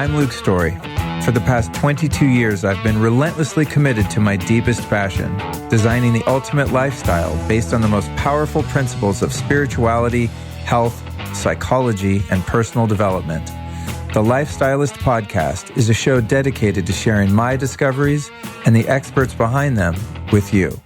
I'm Luke Story. For the past 22 years, I've been relentlessly committed to my deepest passion, designing the ultimate lifestyle based on the most powerful principles of spirituality, health, psychology, and personal development. The Lifestylist Podcast is a show dedicated to sharing my discoveries and the experts behind them with you.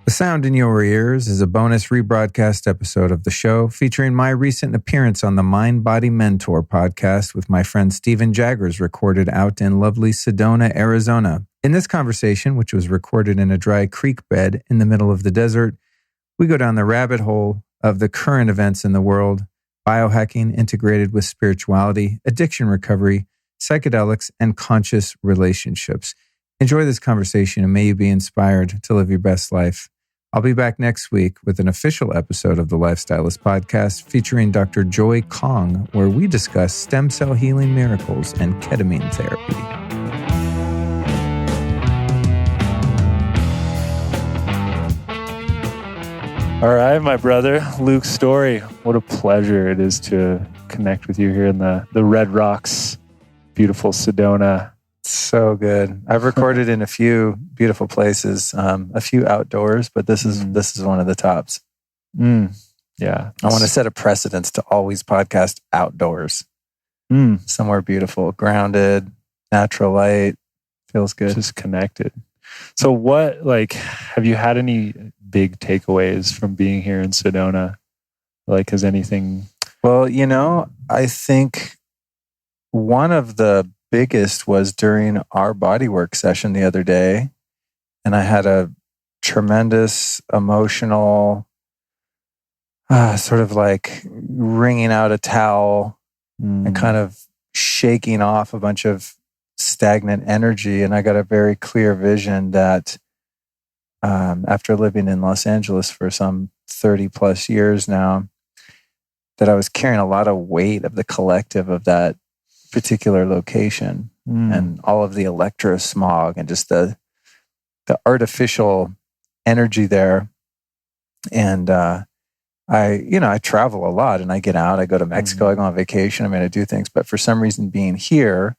The sound in your ears is a bonus rebroadcast episode of the show featuring my recent appearance on the Mind Body Mentor podcast with my friend Steven Jaggers, recorded out in lovely Sedona, Arizona. In this conversation, which was recorded in a dry creek bed in the middle of the desert, we go down the rabbit hole of the current events in the world, biohacking integrated with spirituality, addiction recovery, psychedelics, and conscious relationships. Enjoy this conversation and may you be inspired to live your best life. I'll be back next week with an official episode of the Lifestylist Podcast featuring Dr. Joy Kong, where we discuss stem cell healing miracles and ketamine therapy. All right, my brother, Luke Story. What a pleasure it is to connect with you here in the Red Rocks, beautiful Sedona. So good. I've recorded in a few beautiful places, a few outdoors, but this is one of the tops. Yeah. I want to set a precedence to always podcast outdoors. Somewhere beautiful, grounded, natural light. Feels good. Just connected. So have you had any big takeaways from being here in Sedona? Has anything? Well, I think one of the biggest was during our bodywork session the other day. And I had a tremendous emotional, sort of like wringing out a towel and kind of shaking off a bunch of stagnant energy. And I got a very clear vision that after living in Los Angeles for some 30 plus years now, that I was carrying a lot of weight of the collective of that particular location and all of the electrosmog and just the artificial energy there. And I travel a lot and I get out, I go to Mexico, I go on vacation, I do things, but for some reason being here,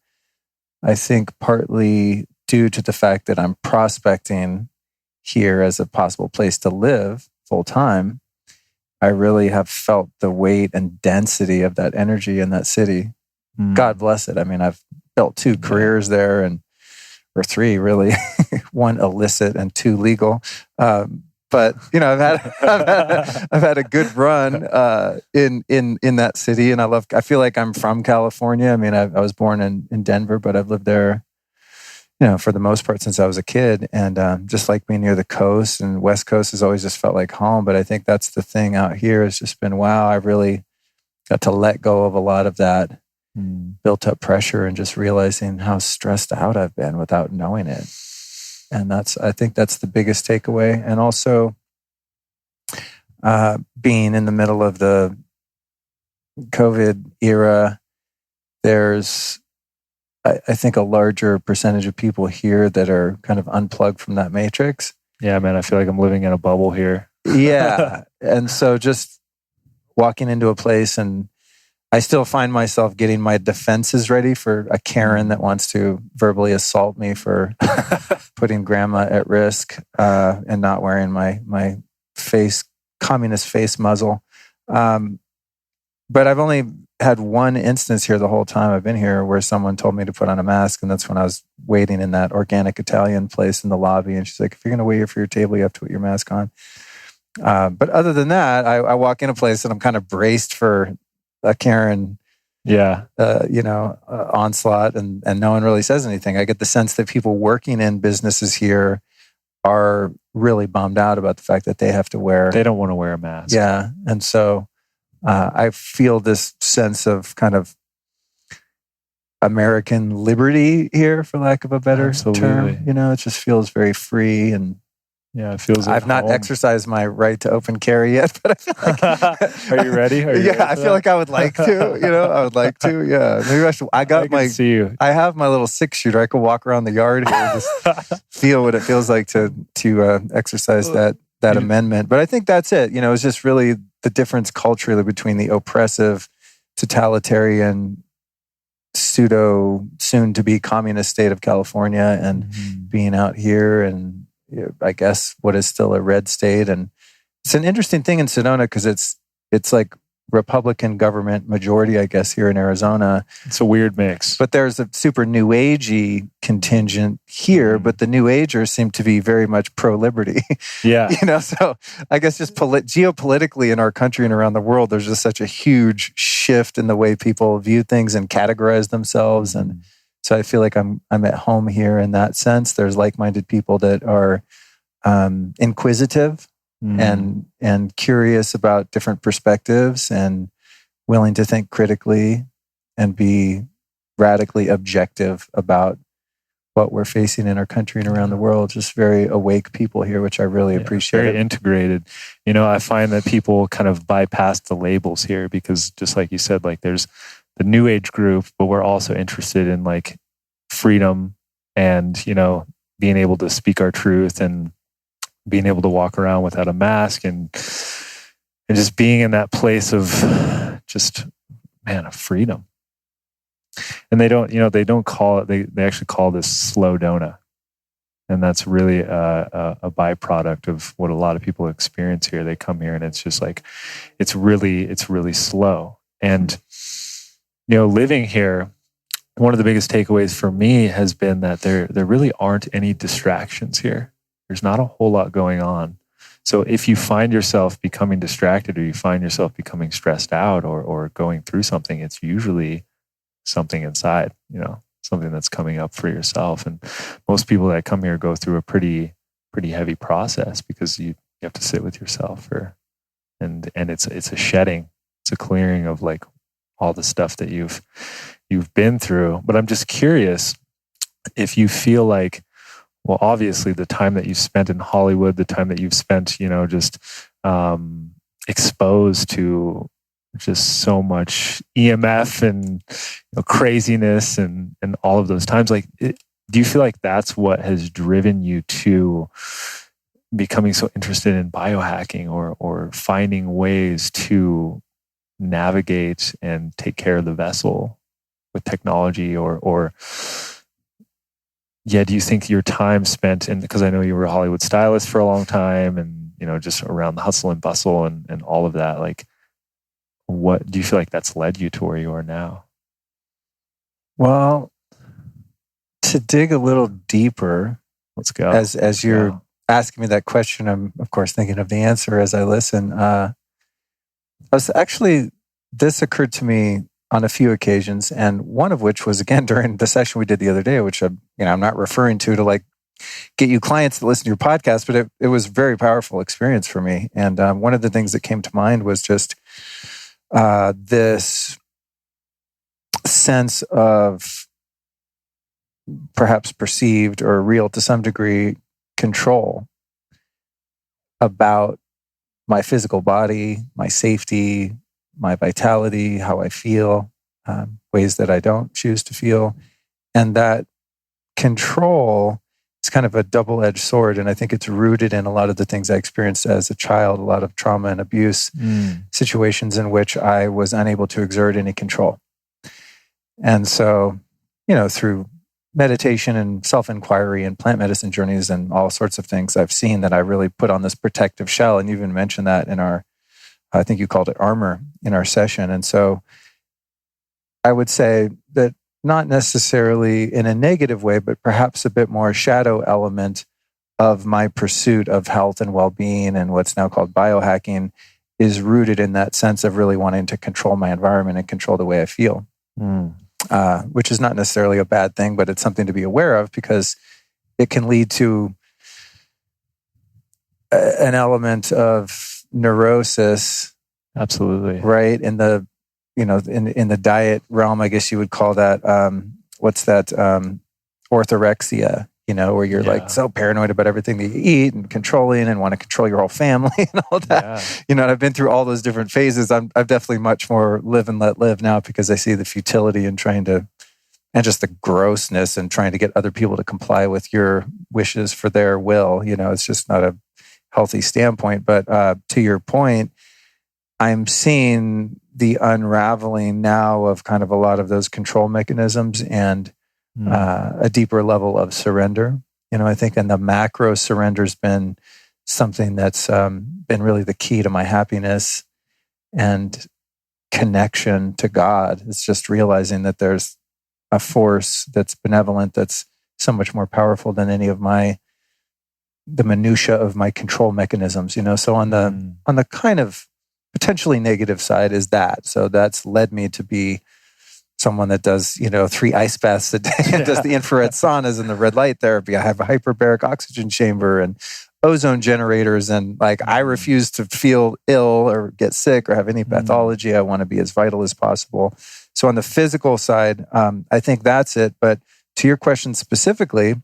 I think partly due to the fact that I'm prospecting here as a possible place to live full time, I really have felt the weight and density of that energy in that city. God bless it. I've built 2 careers there or 3 really, 1 illicit and 2 legal. But I've had a good run in that city, and I feel like I'm from California. I was born in Denver, but I've lived there, for the most part since I was a kid, and just like being near the coast and West Coast has always just felt like home. But I think that's the thing out here has just been, wow, I really got to let go of a lot of that built up pressure and just realizing how stressed out I've been without knowing it. And I think that's the biggest takeaway. And also being in the middle of the COVID era, there's, I think, a larger percentage of people here that are kind of unplugged from that matrix. Yeah, man, I feel like I'm living in a bubble here. Yeah. And so just walking into a place, and I still find myself getting my defenses ready for a Karen that wants to verbally assault me for putting grandma at risk and not wearing my communist face muzzle. But I've only had one instance here the whole time I've been here where someone told me to put on a mask, and that's when I was waiting in that organic Italian place in the lobby, and she's like, if you're going to wait here for your table, you have to put your mask on. But other than that, I walk in a place and I'm kind of braced for a Karen, onslaught, and no one really says anything. I get the sense that people working in businesses here are really bummed out about the fact that they have to wear. They don't want to wear a mask. Yeah, and so I feel this sense of kind of American liberty here, for lack of a better term. It just feels very free and. Yeah, it feels like I've not exercised my right to open carry yet, but I feel like... Are you ready? I feel like I would like to, I would like to, yeah. Maybe I should, I have my little 6-shooter. I could walk around the yard here and just feel what it feels like to exercise that amendment. But I think that's it. It's just really the difference culturally between the oppressive, totalitarian, pseudo soon to be communist state of California and being out here and I guess what is still a red state. And it's an interesting thing in Sedona because it's like Republican government majority, I guess, here in Arizona. It's a weird mix. But there's a super new agey contingent here, but the new agers seem to be very much pro-liberty. Yeah. So I guess just geopolitically in our country and around the world, there's just such a huge shift in the way people view things and categorize themselves. And so I feel like I'm at home here in that sense. There's like-minded people that are inquisitive and curious about different perspectives and willing to think critically and be radically objective about what we're facing in our country and around the world. Just very awake people here, which I really appreciate. Very integrated. I find that people kind of bypass the labels here because just like you said, like there's the new age group, but we're also interested in like freedom and, being able to speak our truth and being able to walk around without a mask and just being in that place of just, of freedom. And they don't call it, they actually call this Slowdona. And that's really a byproduct of what a lot of people experience here. They come here and it's just like, it's really slow. And, living here, one of the biggest takeaways for me has been that there really aren't any distractions here. There's not a whole lot going on. So if you find yourself becoming distracted or you find yourself becoming stressed out or going through something, it's usually something inside, something that's coming up for yourself. And most people that come here go through a pretty heavy process because you have to sit with yourself and it's a shedding. It's a clearing of like all the stuff that you've been through. But I'm just curious if you feel like, well, obviously the time that you've spent in Hollywood, the time that you've spent, just exposed to just so much EMF and craziness and all of those times, like, do you feel like that's what has driven you to becoming so interested in biohacking or finding ways to navigate and take care of the vessel with technology or do you think your time spent in, because I know you were a Hollywood stylist for a long time and, just around the hustle and bustle and all of that, like, what do you feel like that's led you to where you are now? Well, to dig a little deeper, let's go. As you're asking me that question, I'm of course thinking of the answer as I listen. This occurred to me on a few occasions, and one of which was again during the session we did the other day, which I'm not referring to like get you clients to listen to your podcast, but it was a very powerful experience for me. And one of the things that came to mind was just this sense of perhaps perceived or real to some degree control about my physical body, my safety, my vitality, how I feel, ways that I don't choose to feel. And that control is kind of a double-edged sword. And I think it's rooted in a lot of the things I experienced as a child, a lot of trauma and abuse situations in which I was unable to exert any control. And so, through meditation and self-inquiry and plant medicine journeys and all sorts of things, I've seen that I really put on this protective shell. And you even mentioned that in our, I think you called it armor in our session. And so I would say that not necessarily in a negative way, but perhaps a bit more shadow element of my pursuit of health and well-being and what's now called biohacking is rooted in that sense of really wanting to control my environment and control the way I feel, which is not necessarily a bad thing, but it's something to be aware of because it can lead to an element of neurosis. Absolutely. Right. In the, in the diet realm, I guess you would call that, what's that? Orthorexia, where you're like so paranoid about everything that you eat and controlling and want to control your whole family and all that. Yeah. And I've been through all those different phases. I'm definitely much more live and let live now because I see the futility in trying to, and just the grossness and trying to get other people to comply with your wishes for their will. It's just not a healthy standpoint. But to your point, I'm seeing the unraveling now of kind of a lot of those control mechanisms and a deeper level of surrender. I think in the macro, surrender's been something that's been really the key to my happiness and connection to God. It's just realizing that there's a force that's benevolent, that's so much more powerful than any of the minutia of my control mechanisms. So on the kind of potentially negative side is that. So that's led me to be someone that does, 3 ice baths a day and does the infrared saunas and the red light therapy. I have a hyperbaric oxygen chamber and ozone generators. And I refuse to feel ill or get sick or have any pathology. I want to be as vital as possible. So on the physical side, I think that's it. But to your question specifically,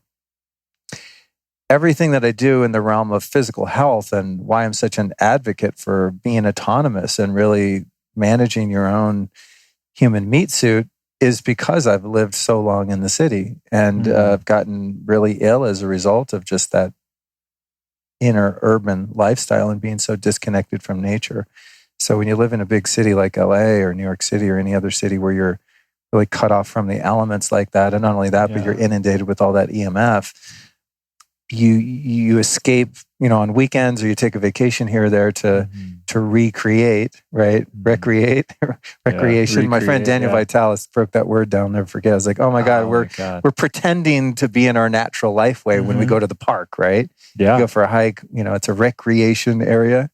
everything that I do in the realm of physical health and why I'm such an advocate for being autonomous and really managing your own human meat suit is because I've lived so long in the city and I've gotten really ill as a result of just that inner urban lifestyle and being so disconnected from nature. So when you live in a big city like LA or New York City or any other city where you're really cut off from the elements like that, and not only that, but you're inundated with all that EMF, you escape, on weekends, or you take a vacation here or there to recreate, right? Recreation. My friend Daniel Vitalis broke that word down. I'll never forget. I was like, oh my God, we're pretending to be in our natural life way when we go to the park, right? Yeah. You go for a hike, it's a recreation area.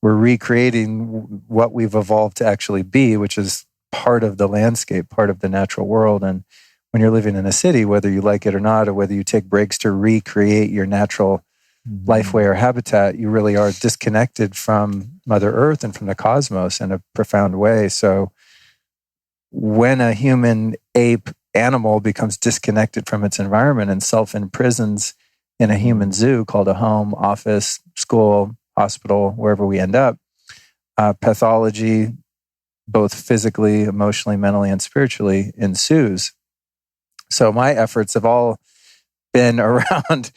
We're recreating what we've evolved to actually be, which is part of the landscape, part of the natural world. And when you're living in a city, whether you like it or not, or whether you take breaks to recreate your natural lifeway or habitat, you really are disconnected from Mother Earth and from the cosmos in a profound way. So when a human ape animal becomes disconnected from its environment and self-imprisons in a human zoo called a home, office, school, hospital, wherever we end up, pathology, both physically, emotionally, mentally, and spiritually, ensues. So my efforts have all been around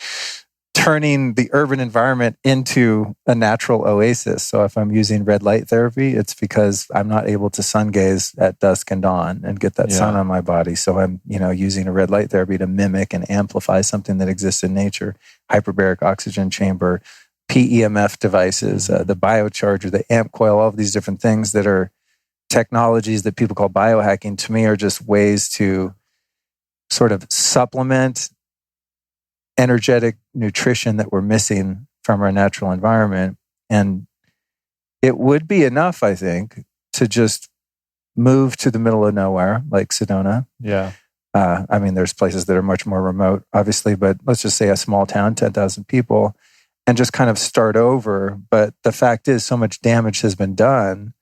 turning the urban environment into a natural oasis. So if I'm using red light therapy, it's because I'm not able to sun gaze at dusk and dawn and get that sun on my body. So I'm, using a red light therapy to mimic and amplify something that exists in nature. Hyperbaric oxygen chamber, PEMF devices, the biocharger, the amp coil, all of these different things that are technologies that people call biohacking, to me are just ways to sort of supplement energetic nutrition that we're missing from our natural environment. And it would be enough, I think, to just move to the middle of nowhere, like Sedona. Yeah. There's places that are much more remote, obviously, but let's just say a small town, 10,000 people, and just kind of start over. But the fact is, so much damage has been done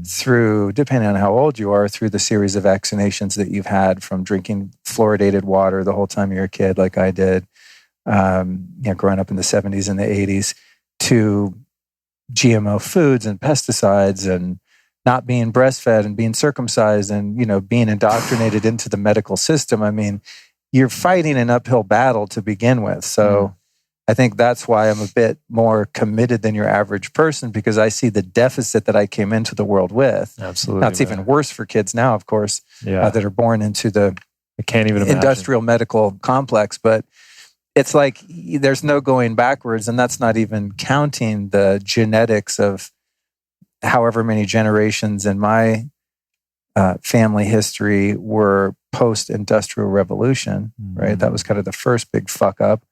through, depending on how old you are, through the series of vaccinations that you've had from drinking fluoridated water the whole time you're a kid, like I did, growing up in the 70s and the 80s, to GMO foods and pesticides and not being breastfed and being circumcised and, being indoctrinated into the medical system. You're fighting an uphill battle to begin with. So I think that's why I'm a bit more committed than your average person, because I see the deficit that I came into the world with. Absolutely. Now, it's even worse for kids now, of course, that are born into the I can't even industrial medical complex. But it's like there's no going backwards, and that's not even counting the genetics of however many generations in my family history were post-industrial revolution, right? That was kind of the first big fuck up.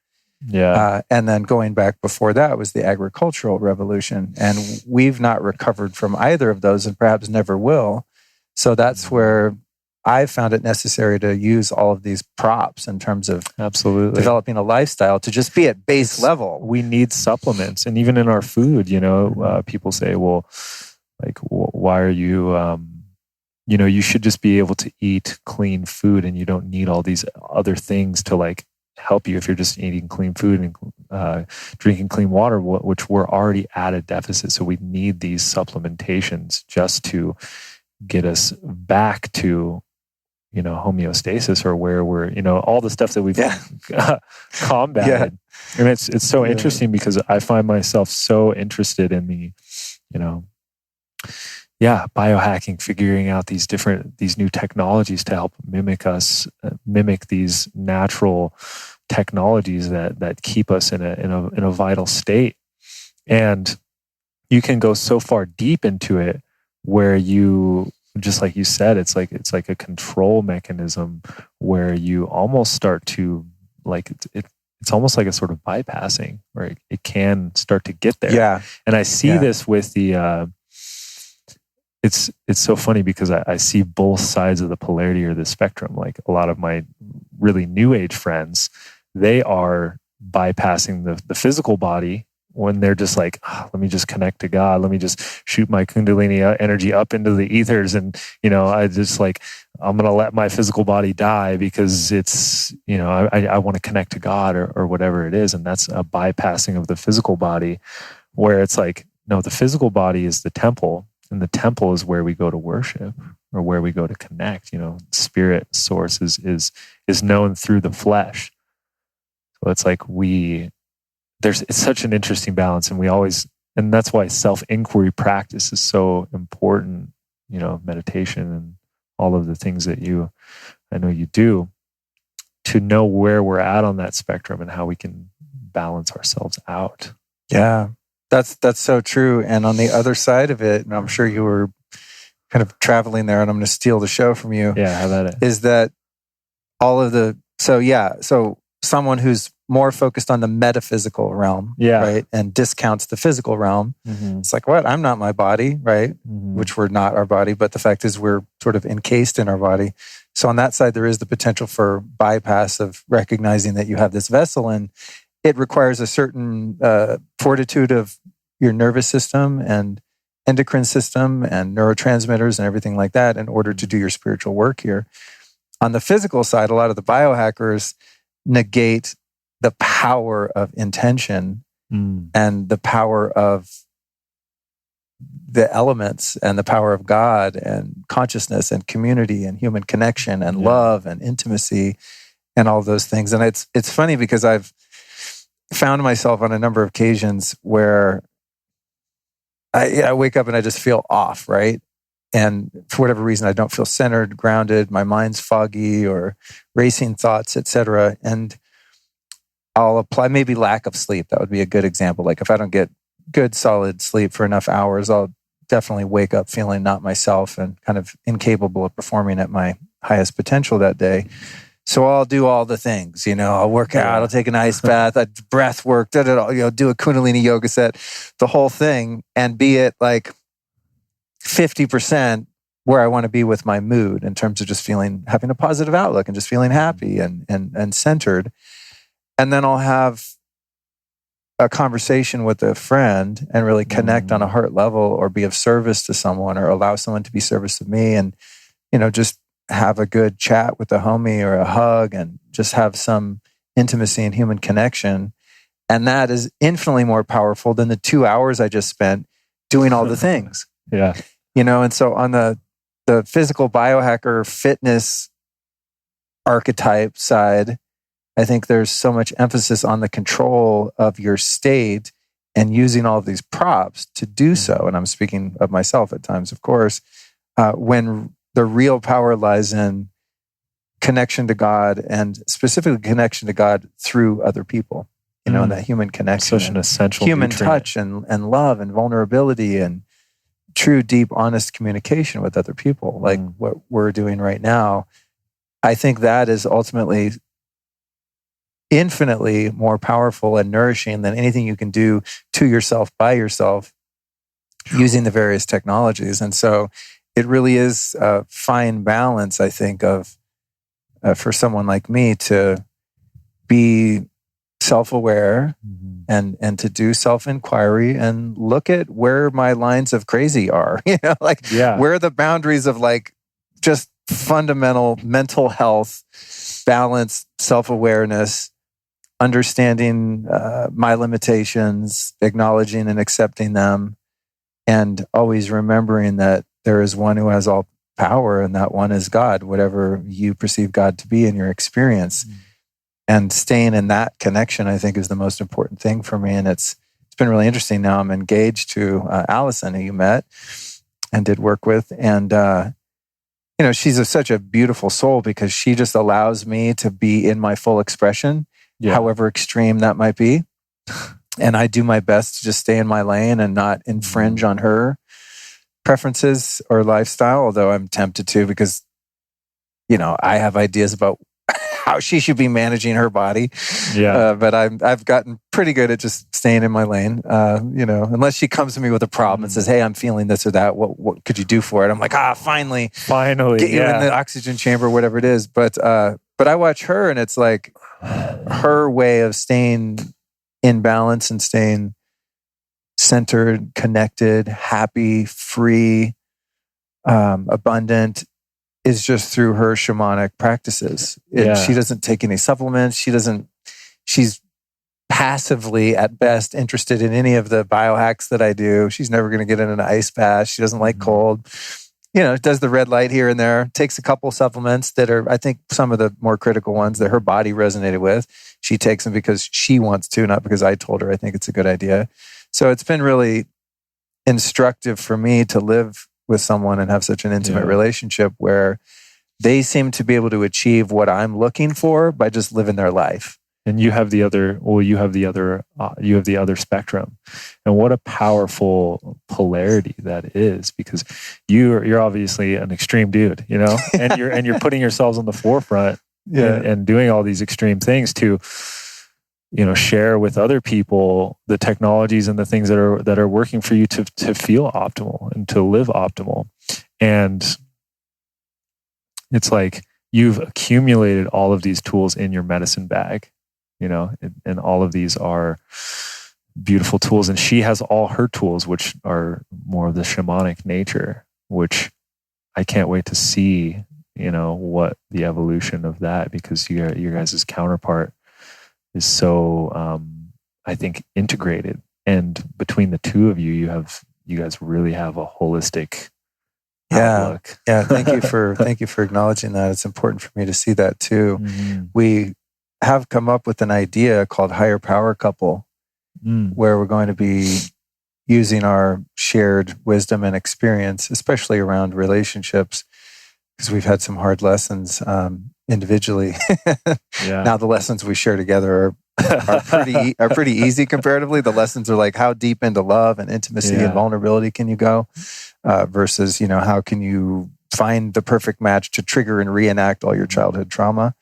Yeah. And then going back before that was the agricultural revolution. And we've not recovered from either of those and perhaps never will. So that's where I found it necessary to use all of these props in terms of developing a lifestyle to just be at base level. We need supplements. And even in our food, people say, well, like, why are you, you should just be able to eat clean food and you don't need all these other things to help you if you're just eating clean food and drinking clean water, which we're already at a deficit. So we need these supplementations just to get us back to, homeostasis, or where we're, all the stuff that we've combated. And it's so interesting because I find myself so interested in the, biohacking, figuring out these new technologies to help mimic these natural technologies that keep us in a vital state. And you can go so far deep into it where you, just like you said, it's like a control mechanism where you almost start to it's almost like a sort of bypassing where it can start to get there. Yeah. And I see this with the it's so funny because I see both sides of the polarity or the spectrum. Like a lot of my really new age friends, they are bypassing the physical body when they're just like, let me just connect to God. Let me just shoot my Kundalini energy up into the ethers. And, I just I'm going to let my physical body die because it's, I want to connect to God or whatever it is. And that's a bypassing of the physical body where it's like, no, the physical body is the temple. And the temple is where we go to worship or where we go to connect. Spirit source is known through the flesh. So it's like it's such an interesting balance, and that's why self-inquiry practice is so important. Meditation and all of the things that I know you do to know where we're at on that spectrum and how we can balance ourselves out. Yeah. That's so true. And on the other side of it, and I'm sure you were kind of traveling there and I'm going to steal the show from you. Yeah, how about it? Is that so someone who's more focused on the metaphysical realm, right? And discounts the physical realm. Mm-hmm. It's like, what? I'm not my body, right? Mm-hmm. Which we're not our body, but the fact is we're sort of encased in our body. So on that side, there is the potential for bypass of recognizing that you have this vessel, and it requires a certain fortitude of your nervous system and endocrine system and neurotransmitters and everything like that in order to do your spiritual work here. On the physical side, a lot of the biohackers negate the power of intention and the power of the elements and the power of God and consciousness and community and human connection and love and intimacy and all those things. And it's funny because I've found myself on a number of occasions where I wake up and I just feel off, right? And for whatever reason, I don't feel centered, grounded. My mind's foggy or racing thoughts, etc. And I'll apply maybe lack of sleep. That would be a good example. Like if I don't get good, solid sleep for enough hours, I'll definitely wake up feeling not myself and kind of incapable of performing at my highest potential that day. So I'll do all the things, I'll work out, I'll take an ice bath, breath work, do a Kundalini yoga set, the whole thing, and be at like 50% where I want to be with my mood in terms of just having a positive outlook and just feeling happy and centered. And then I'll have a conversation with a friend and really connect on a heart level or be of service to someone or allow someone to be service to me and, just have a good chat with a homie or a hug and just have some intimacy and human connection. And that is infinitely more powerful than the 2 hours I just spent doing all the things. Yeah. And so on the physical biohacker fitness archetype side, I think there's so much emphasis on the control of your state and using all of these props to do so. And I'm speaking of myself at times, of course, when the real power lies in connection to God and specifically connection to God through other people, and that human connection. Such an essential human nutrient. touch and love and vulnerability and true, deep, honest communication with other people, like what we're doing right now. I think that is ultimately infinitely more powerful and nourishing than anything you can do to yourself by yourself using the various technologies. And so it really is a fine balance, I think, of for someone like me to be self-aware and to do self-inquiry and look at where my lines of crazy are, where are the boundaries of just fundamental mental health, balance, self-awareness, understanding my limitations, acknowledging and accepting them, and always remembering that there is one who has all power, and that one is God, whatever you perceive God to be in your experience. And staying in that connection, I think, is the most important thing for me. And it's been really interesting. Now I'm engaged to Allison, who you met. and did work with. And, she's such a beautiful soul because she just allows me to be in my full expression, however extreme that might be. And I do my best to just stay in my lane and not infringe on her preferences or lifestyle, although I'm tempted to because, I have ideas about how she should be managing her body. Yeah. But I've gotten pretty good at just staying in my lane. Unless she comes to me with a problem and says, "Hey, I'm feeling this or that. What could you do for it?" I'm like, finally, get you in the oxygen chamber, whatever it is. But I watch her, and it's like her way of staying in balance and staying centered, connected, happy, free, abundant, is just through her shamanic practices. She doesn't take any supplements. She's passively at best interested in any of the biohacks that I do. She's never going to get in an ice bath. She doesn't like cold. Does the red light here and there, takes a couple supplements that are, I think, some of the more critical ones that her body resonated with. She takes them because she wants to, not because I told her I think it's a good idea. So it's been really instructive for me to live with someone and have such an intimate relationship where they seem to be able to achieve what I'm looking for by just living their life. And you have the other spectrum. And what a powerful polarity that is, because you're obviously an extreme dude, and you're putting yourselves on the forefront and doing all these extreme things to, share with other people the technologies and the things that are working for you to feel optimal and to live optimal. And it's like you've accumulated all of these tools in your medicine bag, and all of these are beautiful tools. And she has all her tools, which are more of the shamanic nature, which I can't wait to see, what the evolution of that, because your guys' counterpart is so, I think, integrated. And between the two of you, you guys really have a holistic outlook. Yeah. Thank you for acknowledging that. It's important for me to see that too. Mm-hmm. We have come up with an idea called Higher Power Couple, where we're going to be using our shared wisdom and experience, especially around relationships, because we've had some hard lessons individually. Now the lessons we share together are pretty easy comparatively. The lessons are like, how deep into love and intimacy and vulnerability can you go, versus how can you find the perfect match to trigger and reenact all your childhood trauma,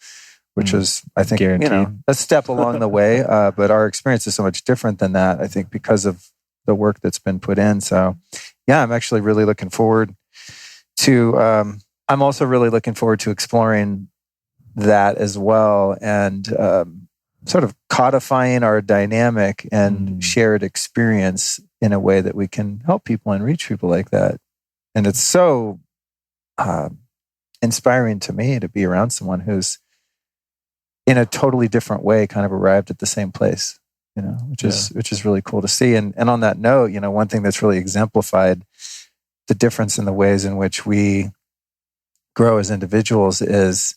which is, I think, a step along the way. But our experience is so much different than that, I think, because of the work that's been put in. So I'm actually really looking forward to, I'm also really looking forward to exploring that as well, and sort of codifying our dynamic and shared experience in a way that we can help people and reach people like that. And it's so inspiring to me to be around someone who's in a totally different way kind of arrived at the same place, which is really cool to see. And on that note, one thing that's really exemplified the difference in the ways in which we grow as individuals is,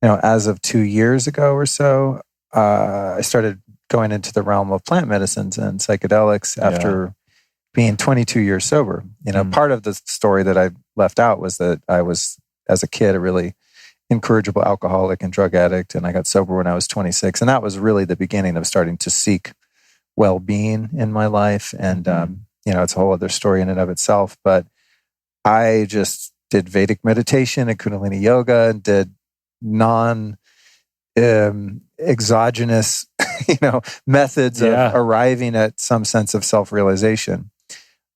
as of 2 years ago or so, I started going into the realm of plant medicines and psychedelics after being 22 years sober. Part of the story that I left out was that I was, as a kid, a really incorrigible alcoholic and drug addict, and I got sober when I was 26. And that was really the beginning of starting to seek well-being in my life. And, it's a whole other story in and of itself. But I just did Vedic meditation and Kundalini yoga and did exogenous, methods of arriving at some sense of self-realization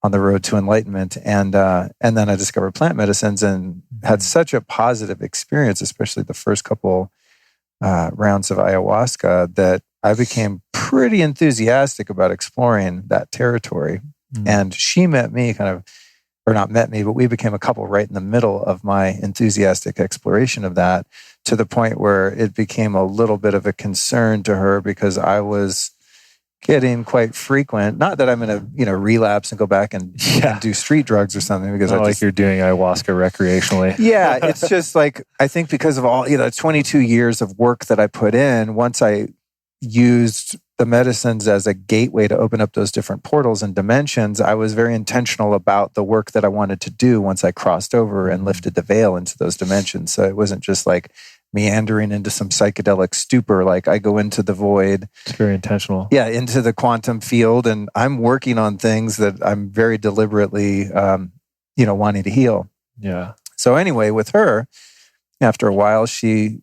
on the road to enlightenment. And then I discovered plant medicines and had such a positive experience, especially the first couple rounds of ayahuasca, that I became pretty enthusiastic about exploring that territory. And she met me or not met me, but we became a couple right in the middle of my enthusiastic exploration of that, to the point where it became a little bit of a concern to her because I was getting quite frequent. Not that I'm going to, relapse and go back and do street drugs or something, because not like you're doing ayahuasca recreationally. Yeah, it's just like, I think because of all, 22 years of work that I put in, once I used the medicines as a gateway to open up those different portals and dimensions, I was very intentional about the work that I wanted to do once I crossed over and lifted the veil into those dimensions. So it wasn't just like meandering into some psychedelic stupor. Like I go into the void. It's very intentional. Yeah, into the quantum field, and I'm working on things that I'm very deliberately, wanting to heal. Yeah. So anyway, with her, after a while, she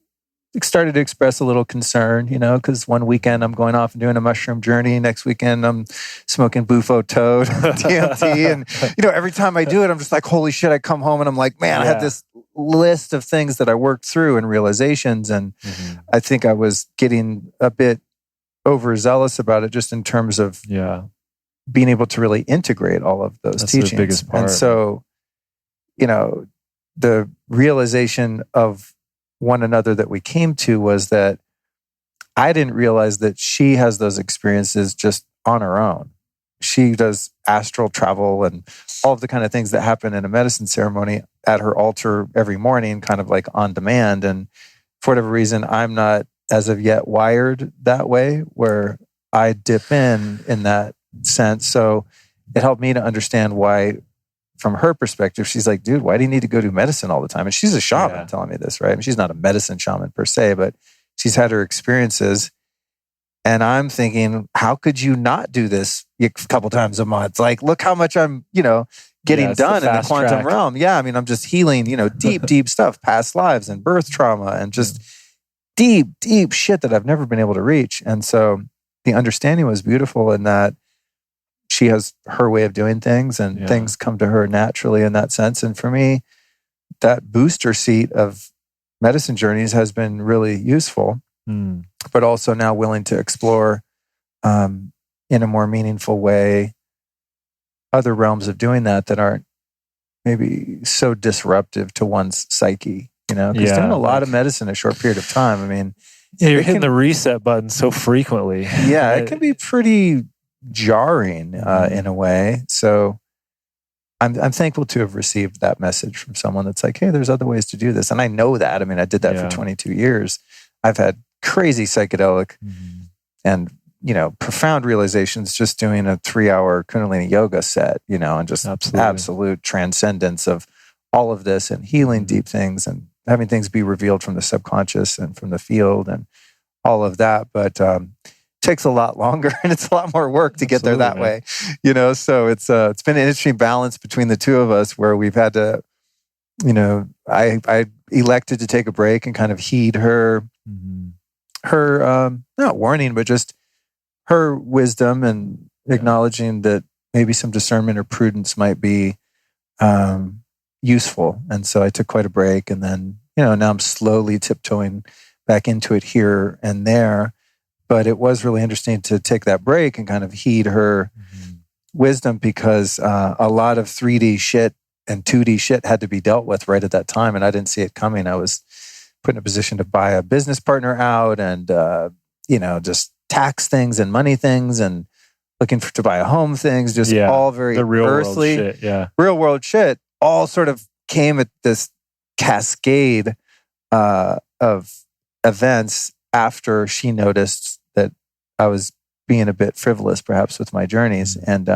started to express a little concern, because one weekend I'm going off and doing a mushroom journey. Next weekend I'm smoking Bufo Toad, DMT. And, every time I do it, I'm just like, holy shit, I come home and I'm like, man, I had this list of things that I worked through and realizations. And I think I was getting a bit overzealous about it just in terms of being able to really integrate all of those teachings. The biggest part. And so, the realization of one another that we came to was that I didn't realize that she has those experiences just on her own. She does astral travel and all of the kind of things that happen in a medicine ceremony at her altar every morning, kind of like on demand. And for whatever reason, I'm not as of yet wired that way, where I dip in that sense. So it helped me to understand why, from her perspective, she's like, dude, why do you need to go do medicine all the time? And she's a shaman telling me this, right? I mean, she's not a medicine shaman per se, but she's had her experiences. And I'm thinking, how could you not do this a couple times a month? Like, look how much I'm, getting done in the quantum realm. Yeah, I mean, I'm just healing, deep, deep stuff, past lives and birth trauma and just deep, deep shit that I've never been able to reach. And so the understanding was beautiful in that she has her way of doing things and things come to her naturally in that sense. And for me, that booster seat of medicine journeys has been really useful, but also now willing to explore in a more meaningful way other realms of doing that aren't maybe so disruptive to one's psyche, because doing a lot of medicine in a short period of time, I mean, you're hitting the reset button so frequently. Yeah, it can be pretty jarring in a way. So I'm thankful to have received that message from someone that's like, hey, there's other ways to do this. And I know that. I mean, I did that for 22 years. I've had crazy psychedelic and, profound realizations just doing a 3-hour Kundalini yoga set, and just absolute transcendence of all of this and healing deep things and having things be revealed from the subconscious and from the field and all of that. But takes a lot longer and it's a lot more work to get there that way, so it's been an interesting balance between the two of us where we've had to, I elected to take a break and kind of heed her not warning, but just her wisdom and acknowledging that maybe some discernment or prudence might be useful. And so I took quite a break, and then, now I'm slowly tiptoeing back into it here and there. But it was really interesting to take that break and kind of heed her wisdom, because a lot of 3D shit and 2D shit had to be dealt with right at that time. And I didn't see it coming. I was put in a position to buy a business partner out and, just tax things and money things and looking to buy a home things, just all very the real earthly, world shit, real world shit, all sort of came at this cascade of events after she noticed that I was being a bit frivolous, perhaps, with my journeys, and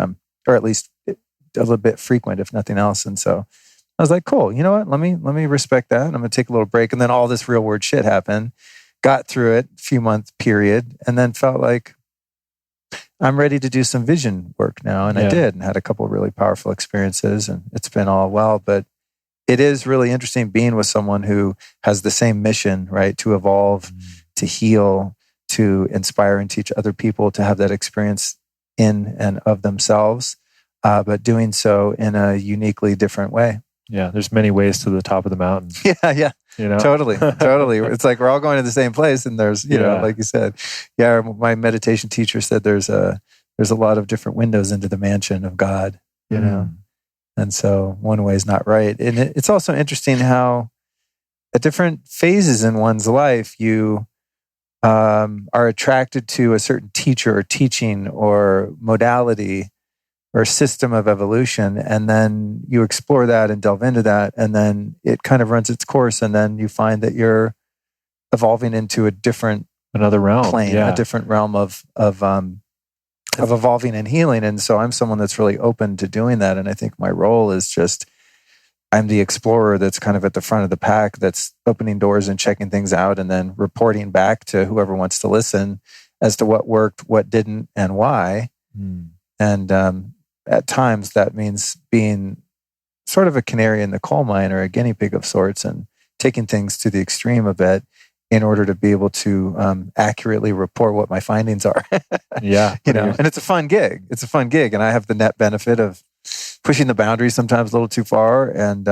or at least a little bit frequent, if nothing else. And so I was like, "Cool, you know what? Let me respect that. And I'm gonna take a little break." And then all this real world shit happened. Got through it, few month period, and then felt like I'm ready to do some vision work now. And I did, and had a couple of really powerful experiences, and it's been all well. But it is really interesting being with someone who has the same mission, right? To evolve, to heal, to inspire and teach other people to have that experience in and of themselves, but doing so in a uniquely different way. Yeah, there's many ways to the top of the mountain. Yeah. Totally. It's like we're all going to the same place, and there's, like you said, my meditation teacher said there's a lot of different windows into the mansion of God, and so one way is not right. And it's also interesting how at different phases in one's life, you are attracted to a certain teacher or teaching or modality or system of evolution, and then you explore that and delve into that, and then it kind of runs its course, and then you find that you're evolving into a different another realm, plane, a different realm of evolving and healing. And so I'm someone that's really open to doing that. And I think my role is just, I'm the explorer that's kind of at the front of the pack, that's opening doors and checking things out and then reporting back to whoever wants to listen as to what worked, what didn't, and why. And at times that means being sort of a canary in the coal mine or a guinea pig of sorts and taking things to the extreme a bit in order to be able to accurately report what my findings are. And it's a fun gig. And I have the net benefit of pushing the boundaries sometimes a little too far and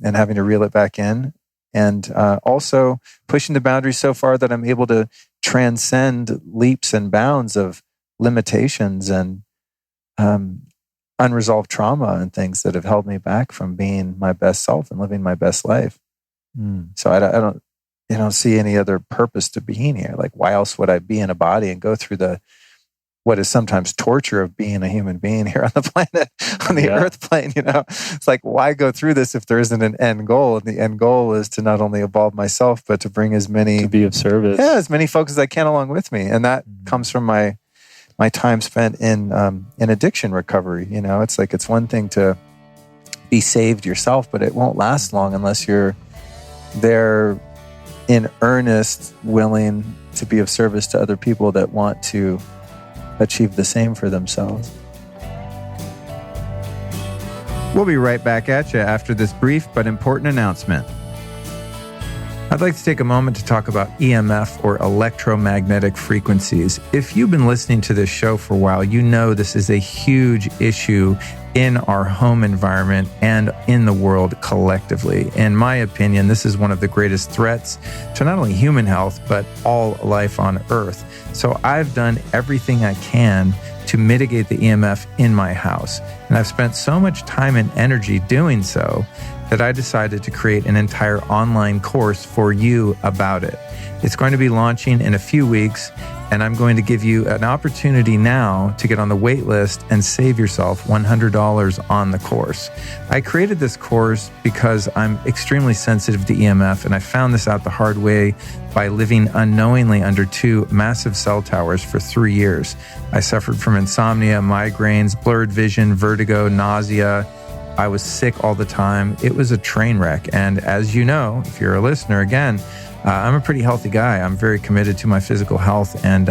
having to reel it back in. And also pushing the boundaries so far that I'm able to transcend leaps and bounds of limitations and unresolved trauma and things that have held me back from being my best self and living my best life. So I don't see any other purpose to being here. Like, why else would I be in a body and go through what is sometimes torture of being a human being here on the planet, on the earth plane, It's like, why go through this if there isn't an end goal? And the end goal is to not only evolve myself, but to bring as many... To be of service. Yeah, as many folks as I can along with me. And that comes from my time spent in addiction recovery. It's like, it's one thing to be saved yourself, but it won't last long unless you're there in earnest, willing to be of service to other people that want to achieve the same for themselves. We'll be right back at you after this brief but important announcement. I'd like to take a moment to talk about EMF, or electromagnetic frequencies. If you've been listening to this show for a while, you know this is a huge issue in our home environment and in the world collectively. In my opinion, this is one of the greatest threats to not only human health, but all life on Earth. So I've done everything I can to mitigate the EMF in my house. And I've spent so much time and energy doing so that I decided to create an entire online course for you about it. It's going to be launching in a few weeks, and I'm going to give you an opportunity now to get on the wait list and save yourself $100 on the course. I created this course because I'm extremely sensitive to EMF, and I found this out the hard way by living unknowingly under 2 massive cell towers for 3 years. I suffered from insomnia, migraines, blurred vision, vertigo, nausea. I was sick all the time. It was a train wreck. And as you know, if you're a listener, again, I'm a pretty healthy guy. I'm very committed to my physical health, and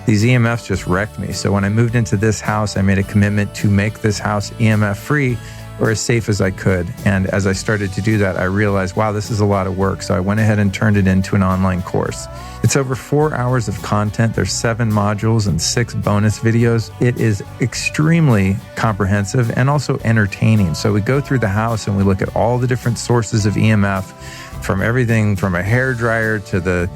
these EMFs just wrecked me. So when I moved into this house, I made a commitment to make this house EMF free, or as safe as I could. And as I started to do that, I realized, wow, this is a lot of work. So I went ahead and turned it into an online course. It's over 4 hours of content. There's 7 modules and 6 bonus videos. It is extremely comprehensive and also entertaining. So we go through the house and we look at all the different sources of EMF, from everything from a hairdryer to the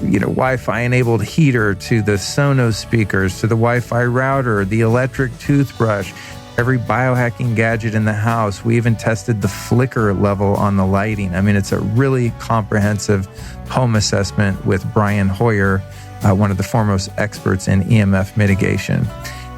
Wi-Fi enabled heater, to the Sonos speakers, to the Wi-Fi router, the electric toothbrush, every biohacking gadget in the house. We even tested the flicker level on the lighting. I mean, it's a really comprehensive home assessment with Brian Hoyer, one of the foremost experts in EMF mitigation.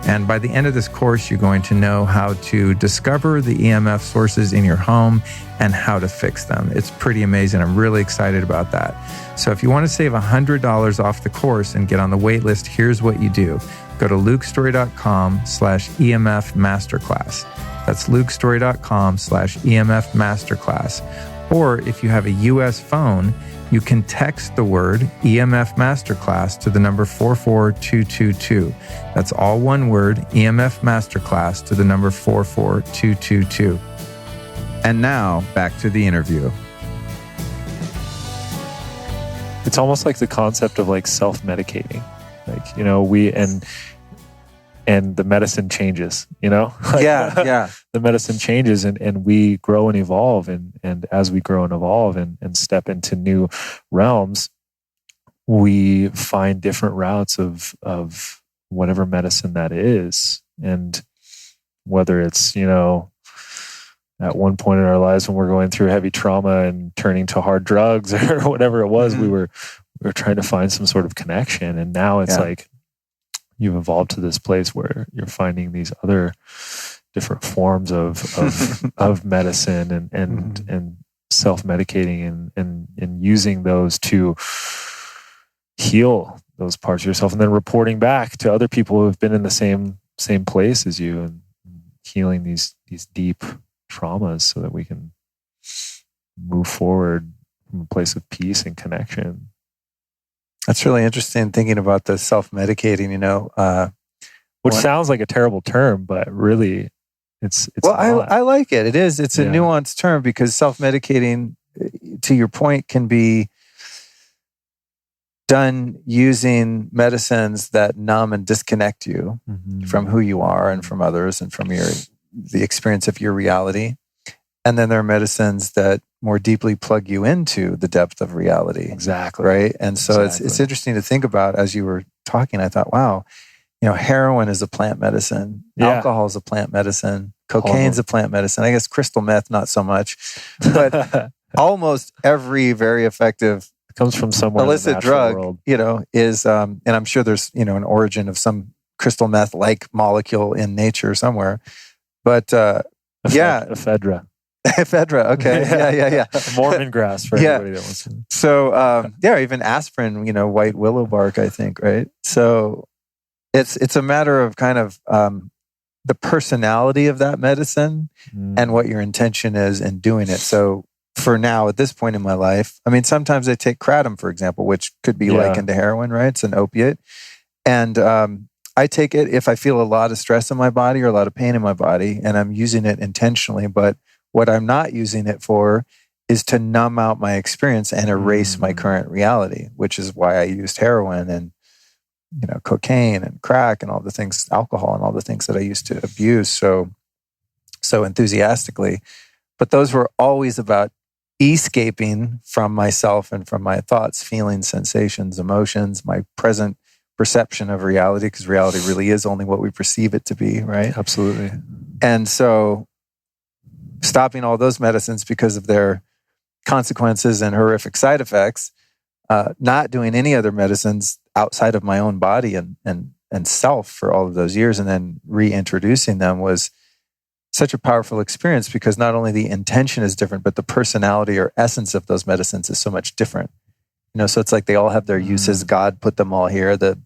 And by the end of this course, you're going to know how to discover the EMF sources in your home and how to fix them. It's pretty amazing. I'm really excited about that. So if you want to save $100 off the course and get on the wait list, here's what you do. Go to lukestory.com/EMF Masterclass. That's lukestory.com/EMF Masterclass. Or if you have a US phone, you can text the word EMF Masterclass to the number 44222. That's all one word, EMF Masterclass to the number 44222. And now back to the interview. It's almost like the concept of like self-medicating. Like, we and the medicine changes, Yeah. The medicine changes and we grow and evolve. And as we grow and evolve and step into new realms, we find different routes of whatever medicine that is. And whether it's, at one point in our lives when we're going through heavy trauma and turning to hard drugs or whatever it was, we were trying to find some sort of connection. And now it's like you've evolved to this place where you're finding these other different forms of medicine and self-medicating and using those to heal those parts of yourself, and then reporting back to other people who have been in the same place as you, and healing these deep traumas so that we can move forward from a place of peace and connection. That's really interesting, thinking about the self-medicating, which sounds like a terrible term, but really it's well, I like it. It is. It's a nuanced term, because self-medicating, to your point, can be done using medicines that numb and disconnect you from who you are and from others and from the experience of your reality. And then there are medicines that more deeply plug you into the depth of reality. Exactly. Right. And so it's interesting to think about. As you were talking, I thought, wow, heroin is a plant medicine. Alcohol is a plant medicine. Cocaine's a plant medicine. I guess crystal meth, not so much. But almost every very effective comes from somewhere illicit drug, world. Is, and I'm sure there's, an origin of some crystal meth-like molecule in nature somewhere. But ephedra. Ephedra, okay. Yeah. Mormon grass for everybody that wants to. So, even aspirin, white willow bark, I think, right? So it's a matter of kind of the personality of that medicine and what your intention is in doing it. So for now, at this point in my life, sometimes I take kratom, for example, which could be likened to heroin, right? It's an opiate. And I take it if I feel a lot of stress in my body or a lot of pain in my body, and I'm using it intentionally. But what I'm not using it for is to numb out my experience and erase my current reality, which is why I used heroin and cocaine and crack and all the things, alcohol and all the things that I used to abuse so enthusiastically. But those were always about escaping from myself and from my thoughts, feelings, sensations, emotions, my present perception of reality, because reality really is only what we perceive it to be, right? Absolutely. And so stopping all those medicines because of their consequences and horrific side effects, not doing any other medicines outside of my own body and self for all of those years, and then reintroducing them was such a powerful experience, because not only the intention is different, but the personality or essence of those medicines is so much different. So it's like they all have their uses. God put them all here. The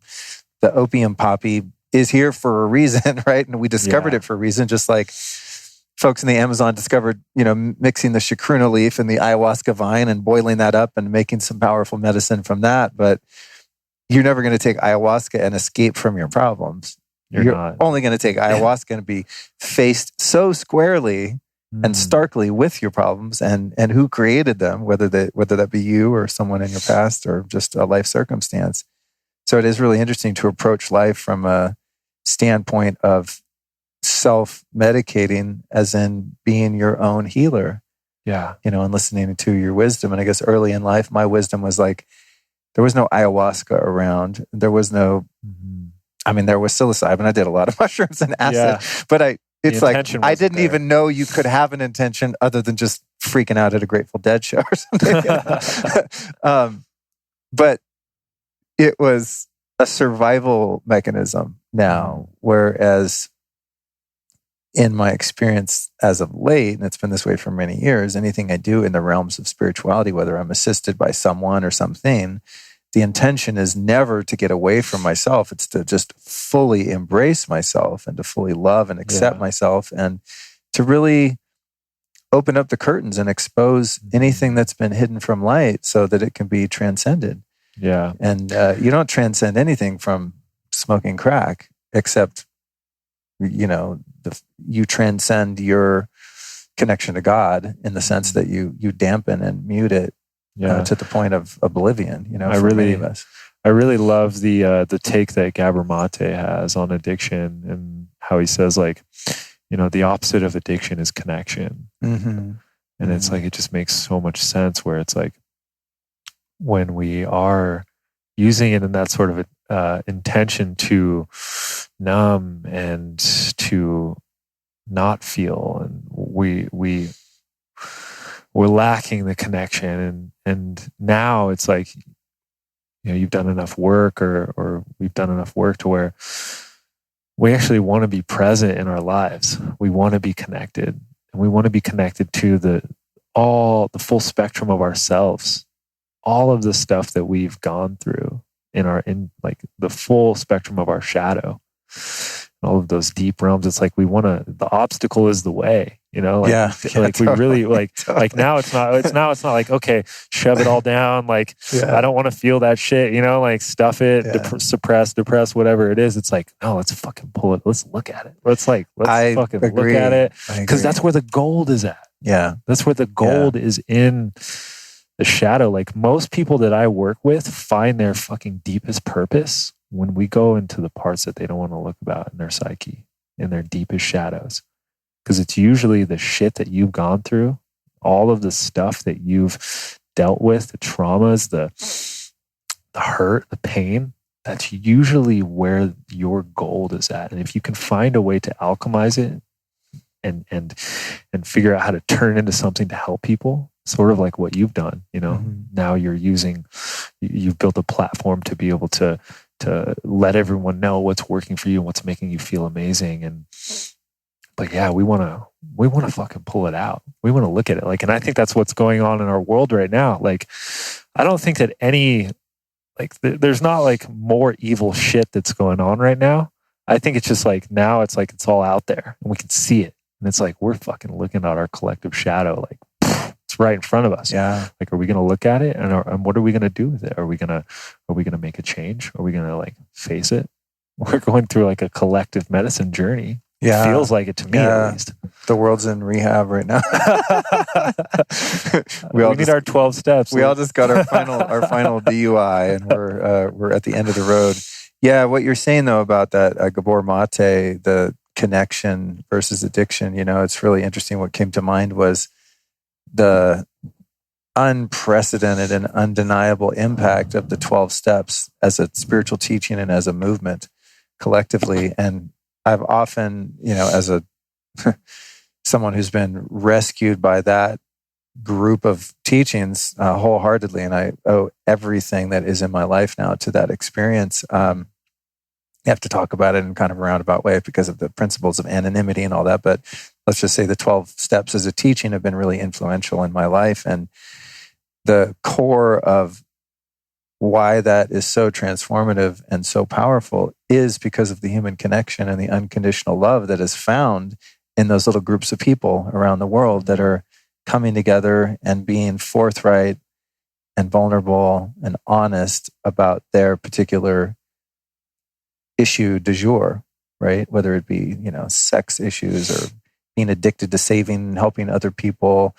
opium poppy is here for a reason, right? And we discovered it for a reason, just like folks in the Amazon discovered, mixing the chacruna leaf and the ayahuasca vine and boiling that up and making some powerful medicine from that. But you're never going to take ayahuasca and escape from your problems. You're not. Only going to take ayahuasca and be faced so squarely and starkly with your problems and who created them, whether that be you or someone in your past or just a life circumstance. So it is really interesting to approach life from a standpoint of self-medicating, as in being your own healer. Yeah. And listening to your wisdom. And I guess early in life, my wisdom was like, there was no ayahuasca around. There was no, there was psilocybin. I did a lot of mushrooms and acid, but it's like, I didn't even know you could have an intention other than just freaking out at a Grateful Dead show or something. But it was a survival mechanism now, whereas in my experience as of late, and it's been this way for many years, anything I do in the realms of spirituality, whether I'm assisted by someone or something, the intention is never to get away from myself. It's to just fully embrace myself and to fully love and accept myself, and to really open up the curtains and expose anything that's been hidden from light so that it can be transcended. Yeah. And you don't transcend anything from smoking crack, except, you transcend your connection to God in the sense that you dampen and mute it to the point of oblivion. Many of us. I really love the take that Gabor Mate has on addiction, and how he says, like, the opposite of addiction is connection. And it's like, it just makes so much sense, where it's like, when we are using it in that sort of intention to numb and to not feel, and we're lacking the connection, and now it's like, you've done enough work, or we've done enough work to where we actually want to be present in our lives. We want to be connected, and we want to be connected to the full spectrum of ourselves, all of the stuff that we've gone through, in like the full spectrum of our shadow, all of those deep realms. It's like the obstacle is the way, like, like totally, we really like, totally. Like now it's not like, okay, shove it all down. Like, I don't want to feel that shit, like stuff it, suppress, depress, whatever it is. It's like, no, let's fucking pull it. Let's look at it. Let's fucking look at it. Because that's where the gold is at. Yeah. That's where the gold is, in the shadow. Like most people that I work with find their fucking deepest purpose when we go into the parts that they don't want to look about in their psyche, in their deepest shadows. Because it's usually the shit that you've gone through, all of the stuff that you've dealt with, the traumas, the hurt, the pain. That's usually where your gold is at. And if you can find a way to alchemize it and figure out how to turn it into something to help people, sort of like what you've done, now you've built a platform to be able to let everyone know what's working for you and what's making you feel amazing. But yeah, we want to fucking pull it out. We want to look at it. Like, and I think that's what's going on in our world right now. Like, I don't think that there's not like more evil shit that's going on right now. I think it's just like, now it's like, it's all out there and we can see it. And it's like, we're fucking looking at our collective shadow. Like, it's right in front of us. Yeah. Like, are we going to look at it and what are we going to do with it? Are we going to make a change? Are we going to like face it? We're going through like a collective medicine journey. Yeah. It feels like it to me, at least. The world's in rehab right now. we need our 12 steps. We all just got our final DUI, and we're at the end of the road. Yeah, what you're saying though about that Gabor Mate, the connection versus addiction, it's really interesting. What came to mind was the unprecedented and undeniable impact of the 12 steps as a spiritual teaching and as a movement collectively. And I've often, as someone who's been rescued by that group of teachings wholeheartedly, and I owe everything that is in my life now to that experience. You have to talk about it in kind of a roundabout way because of the principles of anonymity and all that. But let's just say the 12 steps as a teaching have been really influential in my life. And the core of why that is so transformative and so powerful is because of the human connection and the unconditional love that is found in those little groups of people around the world that are coming together and being forthright and vulnerable and honest about their particular issue du jour, right? Whether it be, sex issues or being addicted to saving, helping other people,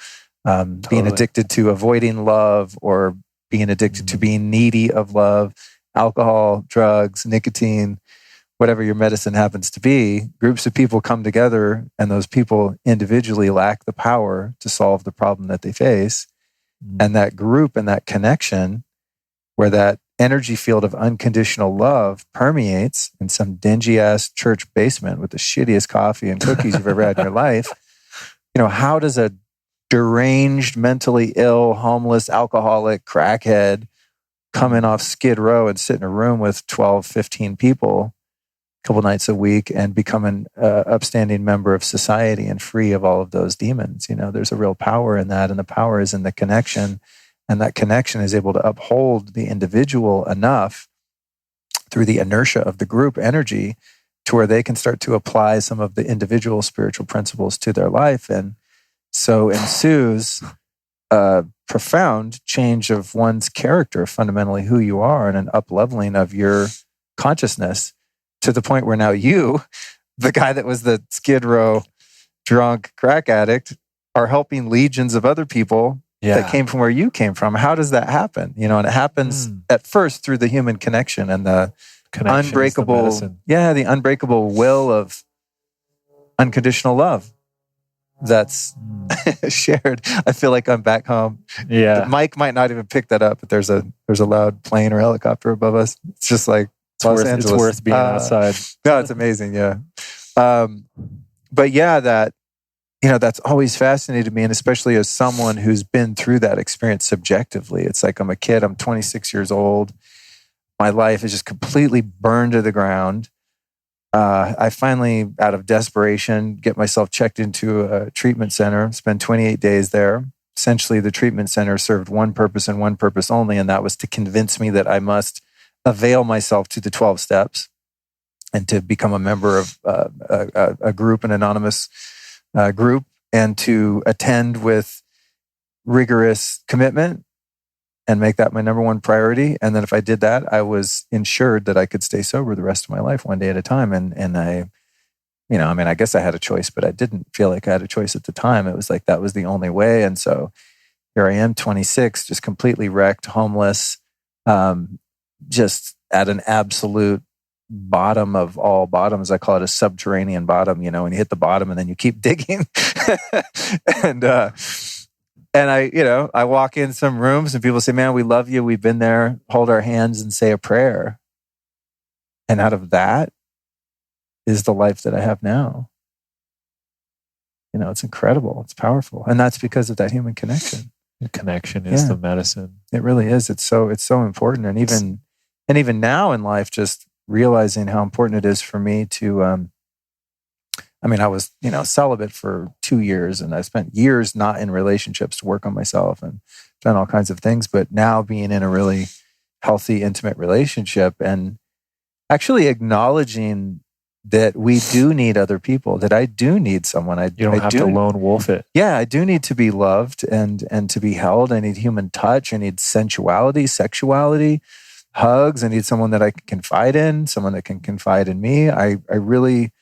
being addicted to avoiding love, or being addicted to being needy of love, alcohol, drugs, nicotine, whatever your medicine happens to be. Groups of people come together, and those people individually lack the power to solve the problem that they face. And that group and that connection, where that energy field of unconditional love permeates in some dingy ass church basement with the shittiest coffee and cookies you've ever had in your life. How does a deranged, mentally ill, homeless, alcoholic, crackhead come in off Skid Row and sit in a room with 12, 15 people a couple nights a week and become an upstanding member of society and free of all of those demons? There's a real power in that, and the power is in the connection. And that connection is able to uphold the individual enough through the inertia of the group energy to where they can start to apply some of the individual spiritual principles to their life. And so ensues a profound change of one's character, fundamentally who you are, and an up-leveling of your consciousness to the point where now you, the guy that was the Skid Row drunk crack addict, are helping legions of other people that came from where you came from. How does that happen? And it happens at first through the human connection and the unbreakable, the unbreakable will of unconditional love that's shared. I feel like I'm back home. Yeah, Mike might not even pick that up, but there's a loud plane or helicopter above us. It's just like Los Angeles. It's worth being outside. No, it's amazing. Yeah, but yeah, that's always fascinated me, and especially as someone who's been through that experience subjectively. It's like I'm a kid. I'm 26 years old. My life is just completely burned to the ground. I finally, out of desperation, get myself checked into a treatment center, spend 28 days there. Essentially, the treatment center served one purpose and one purpose only, and that was to convince me that I must avail myself to the 12 steps and to become a member of a group, an anonymous group, and to attend with rigorous commitment and make that my number one priority. And then if I did that, I was ensured that I could stay sober the rest of my life, one day at a time. And I, I guess I had a choice, but I didn't feel like I had a choice at the time. It was like that was the only way. And so here I am, 26, just completely wrecked, homeless, just at an absolute bottom of all bottoms. I call it a subterranean bottom, when you hit the bottom and then you keep digging. And I walk in some rooms and people say, man, we love you. We've been there, hold our hands and say a prayer. And out of that is the life that I have now. It's incredible. It's powerful. And that's because of that human connection. The connection is the medicine. It really is. It's so important. And even now in life, just realizing how important it is for me to, I was, celibate for 2 years, and I spent years not in relationships to work on myself and done all kinds of things. But now being in a really healthy, intimate relationship and actually acknowledging that we do need other people, that I do need someone. You don't have to lone wolf it. Yeah, I do need to be loved and to be held. I need human touch. I need sensuality, sexuality, hugs. I need someone that I can confide in, someone that can confide in me. I really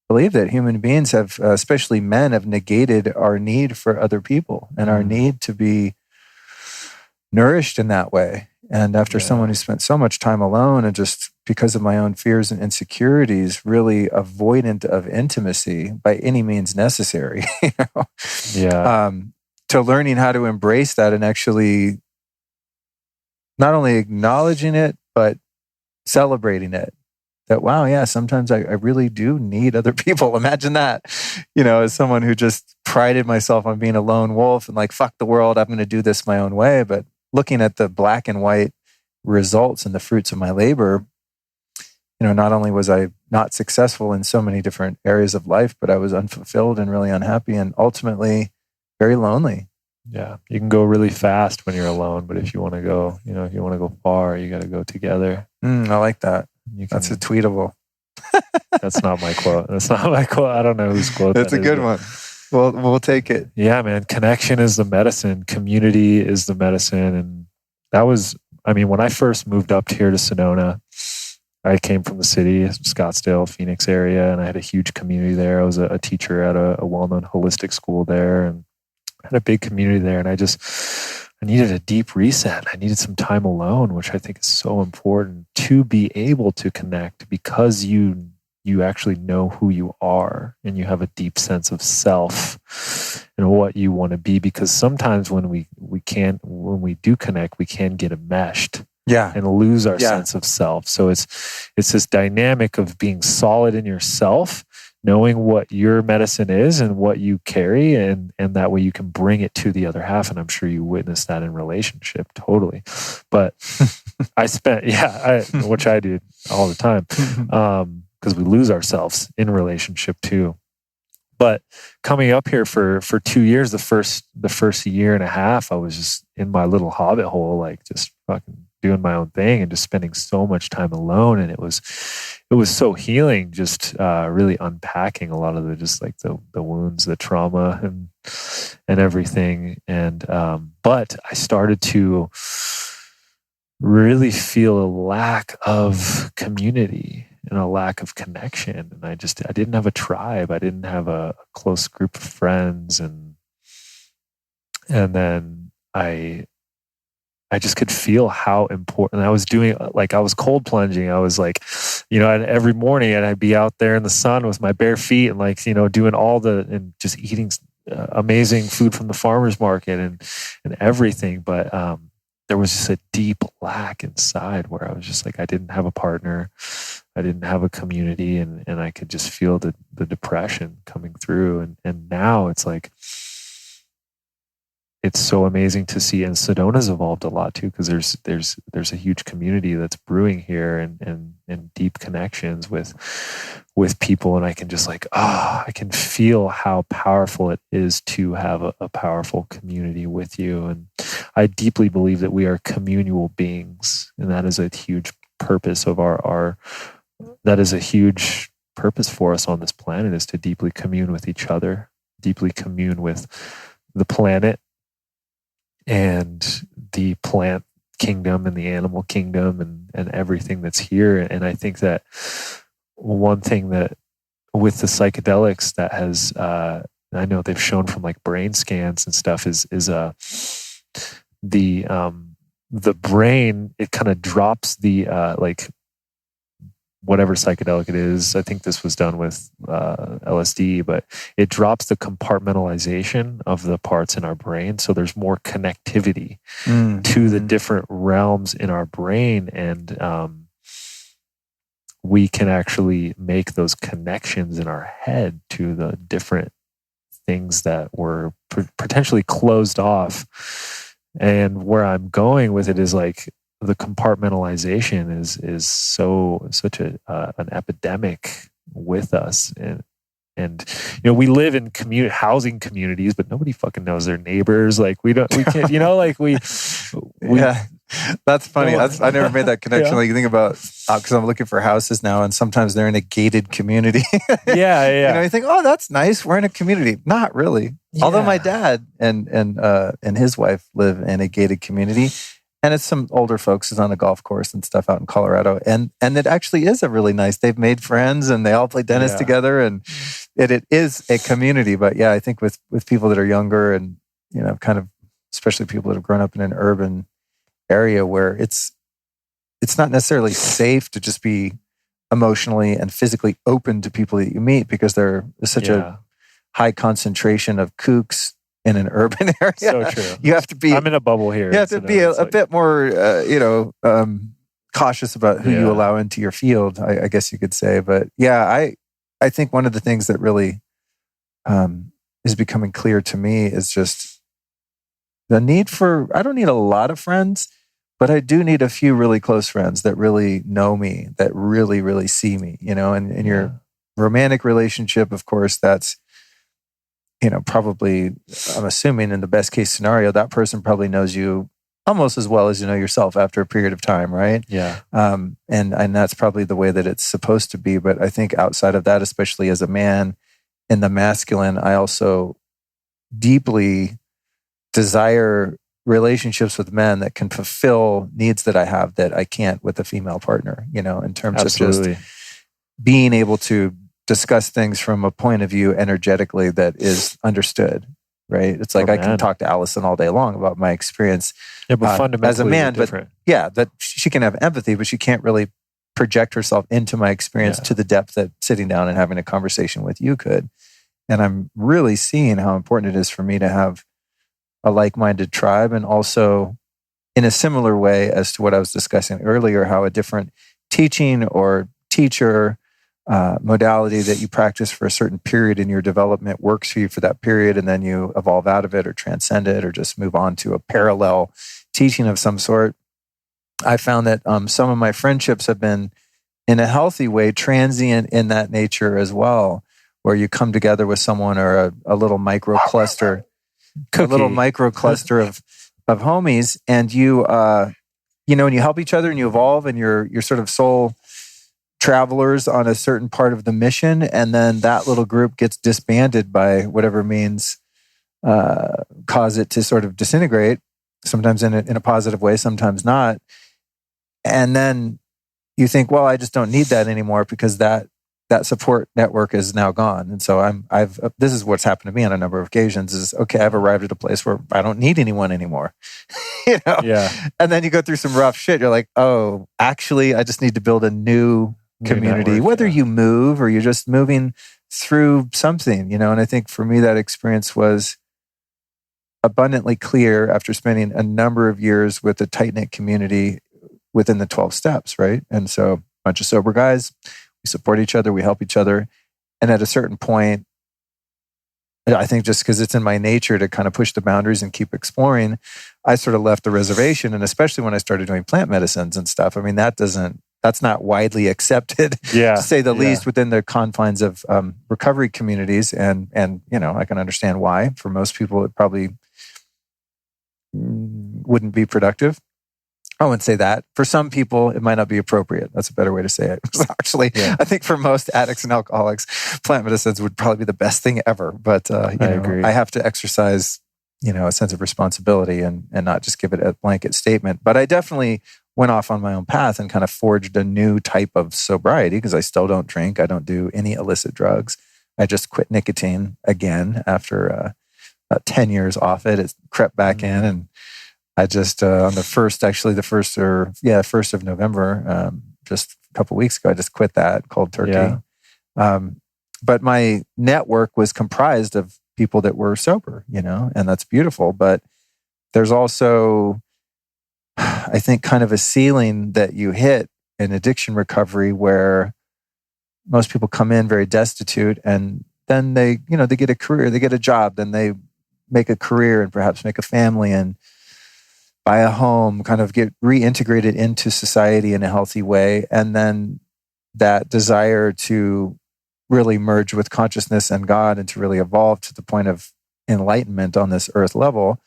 believe that human beings have, especially men, have negated our need for other people and our need to be nourished in that way. And after someone who spent so much time alone and just because of my own fears and insecurities, really avoidant of intimacy by any means necessary, to learning how to embrace that and actually not only acknowledging it, but celebrating it. That, wow, yeah, sometimes I really do need other people. Imagine that, as someone who just prided myself on being a lone wolf and like, fuck the world, I'm going to do this my own way. But looking at the black and white results and the fruits of my labor, not only was I not successful in so many different areas of life, but I was unfulfilled and really unhappy and ultimately very lonely. Yeah. You can go really fast when you're alone, but if you want to go, if you want to go far, you got to go together. I like that. That's a tweetable. That's not my quote. I don't know whose quote that's a good one. We'll take it. Yeah, man. Connection is the medicine. Community is the medicine. And that was, when I first moved up here to Sedona, I came from the city, Scottsdale, Phoenix area, and I had a huge community there. I was a teacher at a well-known holistic school there and had a big community there. And I needed a deep reset. I needed some time alone, which I think is so important to be able to connect because you actually know who you are and you have a deep sense of self and what you want to be. Because sometimes when we do connect, we can get enmeshed. And lose our sense of self. So it's this dynamic of being solid in yourself, knowing what your medicine is and what you carry, and that way you can bring it to the other half. And I'm sure you witness that in relationship, totally. But I spent, which I do all the time, because we lose ourselves in relationship too. But coming up here for 2 years, the first year and a half, I was just in my little hobbit hole, like just fucking doing my own thing and just spending so much time alone. And it was so healing, just really unpacking a lot of the wounds, the trauma and everything. And but I started to really feel a lack of community and a lack of connection. And I didn't have a tribe. I didn't have a close group of friends. And then I just could feel how important I was doing. Like I was cold plunging. I was like, every morning I'd be out there in the sun with my bare feet and doing and just eating amazing food from the farmer's market and everything. But there was just a deep lack inside where I was just like, I didn't have a partner. I didn't have a community, and I could just feel the depression coming through. And now it's like, it's so amazing to see. And Sedona's evolved a lot too, because there's a huge community that's brewing here and deep connections with people. And I can just I can feel how powerful it is to have a powerful community with you. And I deeply believe that we are communal beings. And that is a huge purpose of our that is a huge purpose for us on this planet, is to deeply commune with each other, deeply commune with the planet and the plant kingdom and the animal kingdom and everything that's here. And I think that one thing that with the psychedelics that has, I know they've shown from like brain scans and stuff is the brain, it kind of drops the like whatever psychedelic it is. I think this was done with LSD, but it drops the compartmentalization of the parts in our brain. So there's more connectivity to the different realms in our brain. And we can actually make those connections in our head to the different things that were potentially closed off. And where I'm going with it is like the compartmentalization is such an epidemic with us. And you know, we live in housing communities, but nobody fucking knows their neighbors. Like we can't, you know, like we yeah. That's funny. I never made that connection. Yeah. Like you think about, because I'm looking for houses now, and sometimes they're in a gated community. Yeah. You know, you think, oh, that's nice. We're in a community. Not really. Yeah. Although my dad and his wife live in a gated community, and it's some older folks who's on a golf course and stuff out in Colorado, and it actually is a really nice. They've made friends and they all play tennis together, and it is a community. But yeah, I think with people that are younger and, you know, kind of, especially people that have grown up in an urban area where it's not necessarily safe to just be emotionally and physically open to people that you meet, because there's such a high concentration of kooks in an urban area. So true. You have to be. I'm in a bubble here. You have to be a bit more, cautious about who you allow into your field, I guess you could say. But yeah, I think one of the things that really is becoming clear to me is just the need for, I don't need a lot of friends, but I do need a few really close friends that really know me, that really, really see me, you know. And in your romantic relationship, of course, that's, you know, probably, I'm assuming in the best case scenario, that person probably knows you almost as well as you know yourself after a period of time, right? Yeah. And that's probably the way that it's supposed to be. But I think outside of that, especially as a man in the masculine, I also deeply desire relationships with men that can fulfill needs that I have that I can't with a female partner, you know, in terms of just being able to discuss things from a point of view energetically that is understood, right? It's like I can talk to Allison all day long about my experience but fundamentally as a man, different. But yeah, that she can have empathy, but she can't really project herself into my experience to the depth that sitting down and having a conversation with you could. And I'm really seeing how important it is for me to have a like-minded tribe, and also in a similar way as to what I was discussing earlier, how a different teaching or teacher modality that you practice for a certain period in your development works for you for that period, and then you evolve out of it or transcend it or just move on to a parallel teaching of some sort. I found that some of my friendships have been, in a healthy way, transient in that nature as well, where you come together with someone or a little micro cluster. A little micro cluster of homies, and you and you help each other and you evolve, and you're sort of soul travelers on a certain part of the mission, and then that little group gets disbanded by whatever means cause it to sort of disintegrate, sometimes in a positive way, sometimes not. And then you think, well, I just don't need that anymore because that support network is now gone. And so this is what's happened to me on a number of occasions is, okay, I've arrived at a place where I don't need anyone anymore, you know? Yeah. And then you go through some rough shit. You're like, oh, actually I just need to build a new community, network, whether you move or you're just moving through something, you know? And I think for me, that experience was abundantly clear after spending a number of years with a tight-knit community within the 12 steps, right? And so a bunch of sober guys, we support each other, we help each other. And at a certain point, I think just because it's in my nature to kind of push the boundaries and keep exploring, I sort of left the reservation. And especially when I started doing plant medicines and stuff, I mean, that's not widely accepted, to say the least, within the confines of recovery communities. And you know, I can understand why. For most people, it probably wouldn't be productive. I wouldn't say that. For some people, it might not be appropriate. That's a better way to say it. Actually, Yeah. I think for most addicts and alcoholics, plant medicines would probably be the best thing ever. But I agree. I have to exercise, a sense of responsibility and not just give it a blanket statement. But I definitely went off on my own path and kind of forged a new type of sobriety because I still don't drink. I don't do any illicit drugs. I just quit nicotine again after about 10 years off it. It crept back in, and I just on the 1st of November, just a couple of weeks ago, I just quit that cold turkey. Yeah. But my network was comprised of people that were sober, and that's beautiful. But there's also, I think, kind of a ceiling that you hit in addiction recovery where most people come in very destitute, and then they get a career, they get a job, then they make a career and perhaps make a family and buy a home, kind of get reintegrated into society in a healthy way. And then that desire to really merge with consciousness and God and to really evolve to the point of enlightenment on this earth level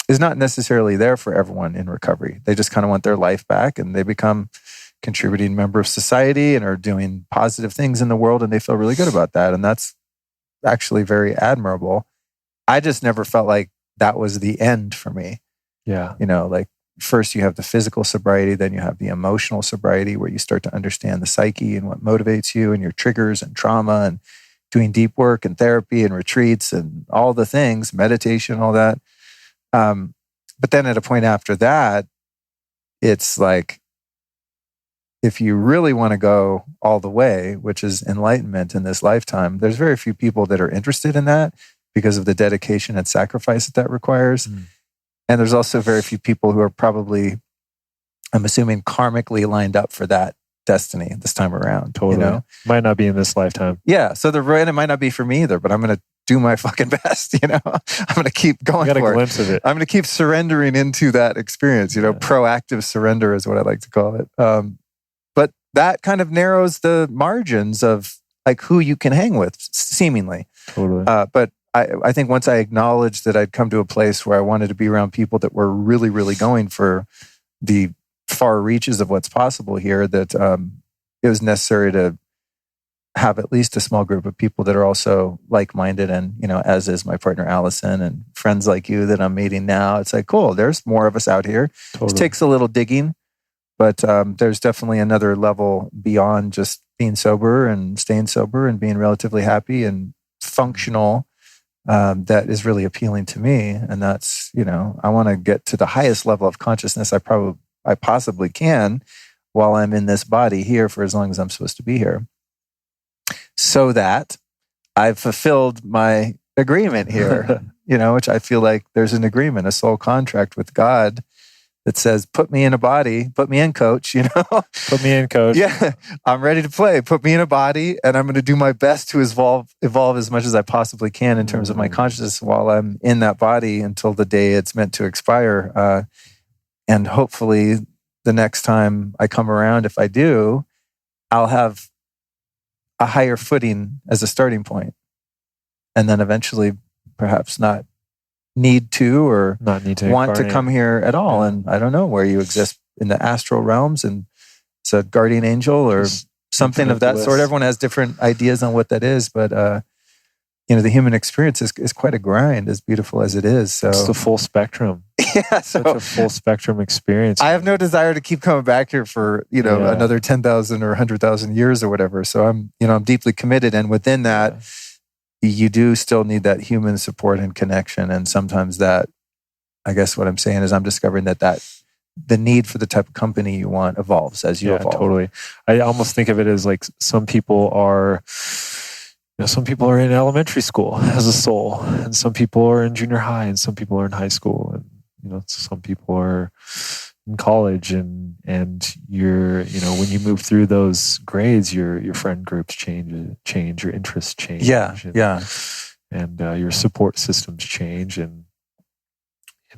is not necessarily there for everyone in recovery. They just kind of want their life back, and they become contributing member of society and are doing positive things in the world, and they feel really good about that. And that's actually very admirable. I just never felt like that was the end for me. Yeah. Like first you have the physical sobriety, then you have the emotional sobriety where you start to understand the psyche and what motivates you and your triggers and trauma, and doing deep work and therapy and retreats and all the things, meditation, all that. But then at a point after that, it's like, if you really want to go all the way, which is enlightenment in this lifetime, there's very few people that are interested in that because of the dedication and sacrifice that requires. And there's also very few people who are probably, I'm assuming, karmically lined up for that destiny this time around. Totally. Might not be in this lifetime. Yeah. So and it might not be for me either, but I'm going to do my fucking best. I'm going to keep going Got a for glimpse it. of it. I'm going to keep surrendering into that experience. Proactive surrender is what I like to call it. But that kind of narrows the margins of like who you can hang with, seemingly. Totally. But I think once I acknowledged that I'd come to a place where I wanted to be around people that were really, really going for the far reaches of what's possible here, that it was necessary to have at least a small group of people that are also like-minded, and as is my partner Allison and friends like you that I'm meeting now. It's like, cool, there's more of us out here. Totally. It takes a little digging, but there's definitely another level beyond just being sober and staying sober and being relatively happy and functional. That is really appealing to me. And that's, I want to get to the highest level of consciousness I possibly can while I'm in this body here for as long as I'm supposed to be here, so that I've fulfilled my agreement here, which I feel like there's an agreement, a soul contract with God that says, put me in a body, put me in, coach, Put me in, coach. Yeah, I'm ready to play. Put me in a body, and I'm going to do my best to evolve as much as I possibly can in terms of my consciousness while I'm in that body until the day it's meant to expire. And hopefully the next time I come around, if I do, I'll have a higher footing as a starting point. And then eventually perhaps not need to or not need to want to come here at all. Yeah. And I don't know where you exist in the astral realms, and it's a guardian angel or just something of that sort. Everyone has different ideas on what that is, but the human experience is quite a grind, as beautiful as it is. So it's the full spectrum. Yeah, such a full spectrum experience. I have no desire to keep coming back here for another 10,000 or 100,000 years or whatever. So I'm deeply committed, and within that. Yeah. You do still need that human support and connection. And sometimes that, I guess what I'm saying is I'm discovering that the need for the type of company you want evolves as you evolve. Totally. I almost think of it as like some people are in elementary school as a soul, and some people are in junior high, and some people are in high school, and some people are in college, and you're when you move through those grades, your friend groups change, your interests change, and your support systems change, and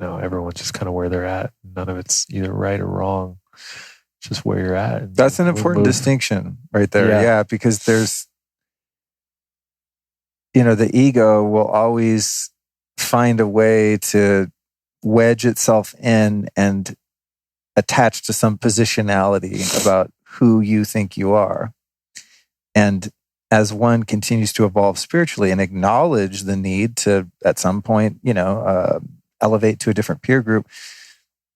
everyone's just kind of where they're at. None of it's either right or wrong. It's just where you're at. And that's an important distinction right there. Yeah, because there's the ego will always find a way to wedge itself in and attached to some positionality about who you think you are. And as one continues to evolve spiritually and acknowledge the need to, at some point, elevate to a different peer group,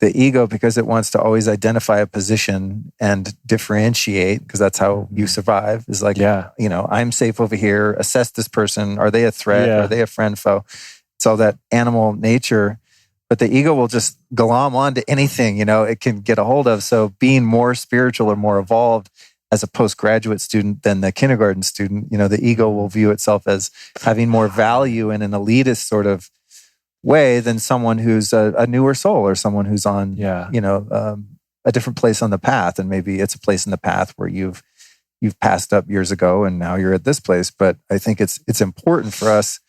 the ego, because it wants to always identify a position and differentiate, because that's how you survive, is like, I'm safe over here. Assess this person. Are they a threat? Are they a friend, foe? It's all that animal nature. But the ego will just glom onto anything, it can get a hold of. So being more spiritual or more evolved as a postgraduate student than the kindergarten student, the ego will view itself as having more value in an elitist sort of way than someone who's a newer soul, or someone who's on, a different place on the path. And maybe it's a place in the path where you've passed up years ago and now you're at this place. But I think it's important for us,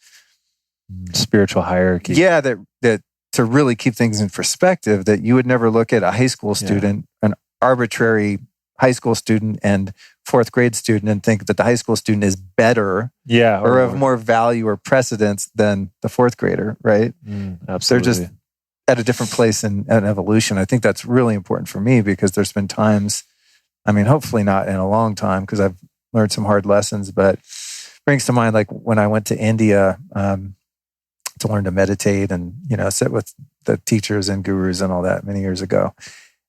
spiritual hierarchy. Yeah, that to really keep things in perspective, that you would never look at a high school student, an arbitrary high school student and fourth grade student, and think that the high school student is better or of more value or precedence than the fourth grader, right? Absolutely. They're just at a different place in evolution. I think that's really important for me, because there's been times, hopefully not in a long time, because I've learned some hard lessons, but brings to mind like when I went to India to learn to meditate and, sit with the teachers and gurus and all that many years ago.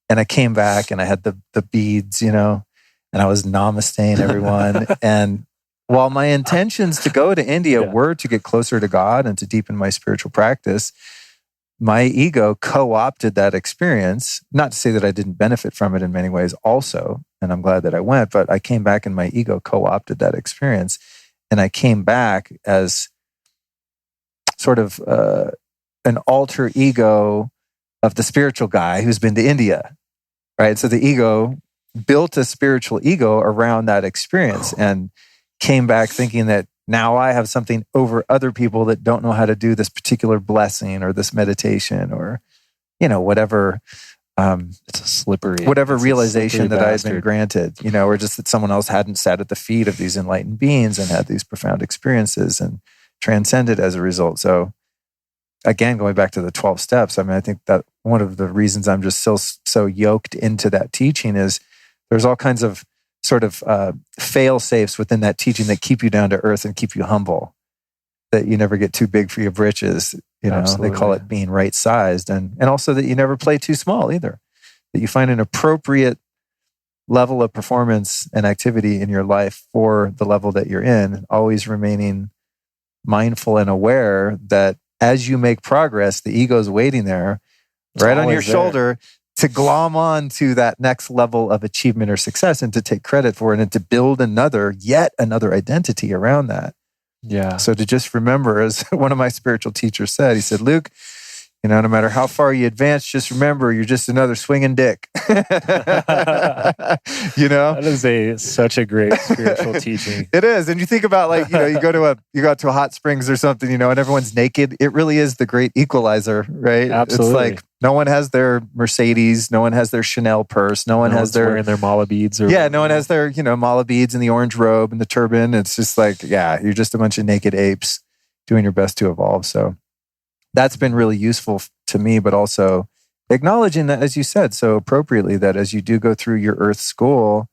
And I came back and I had the beads, and I was namasteing everyone. And while my intentions to go to India were to get closer to God and to deepen my spiritual practice, my ego co-opted that experience. Not to say that I didn't benefit from it in many ways also, and I'm glad that I went, but I came back and my ego co-opted that experience. And I came back as sort of an alter ego of the spiritual guy who's been to India. Right. So the ego built a spiritual ego around that experience and came back thinking that now I have something over other people that don't know how to do this particular blessing or this meditation or, whatever. It's a slippery, whatever realization that I had been granted, or just that someone else hadn't sat at the feet of these enlightened beings and had these profound experiences and transcended as a result. So again, going back to the 12 steps, I think that one of the reasons I'm just so yoked into that teaching is there's all kinds of sort of fail-safes within that teaching that keep you down to earth and keep you humble, that you never get too big for your britches. They call it being right-sized, and also that you never play too small either, that you find an appropriate level of performance and activity in your life for the level that you're in, always remaining mindful and aware that as you make progress, the ego's waiting there, right on your shoulder, to glom on to that next level of achievement or success and to take credit for it and to build yet another identity around that. Yeah. So to just remember, as one of my spiritual teachers said, he said, Luke, no matter how far you advance, just remember you're just another swinging dick. That is such a great spiritual teaching. It is. And you think about you go to a hot springs or something, and everyone's naked. It really is the great equalizer, right? Absolutely. It's like no one has their Mercedes, no one has their Chanel purse, no one has their wearing their mala beads, no one has their mala beads and the orange robe and the turban. It's just like, you're just a bunch of naked apes doing your best to evolve. So that's been really useful to me, but also acknowledging that, as you said so appropriately, that as you do go through your earth school,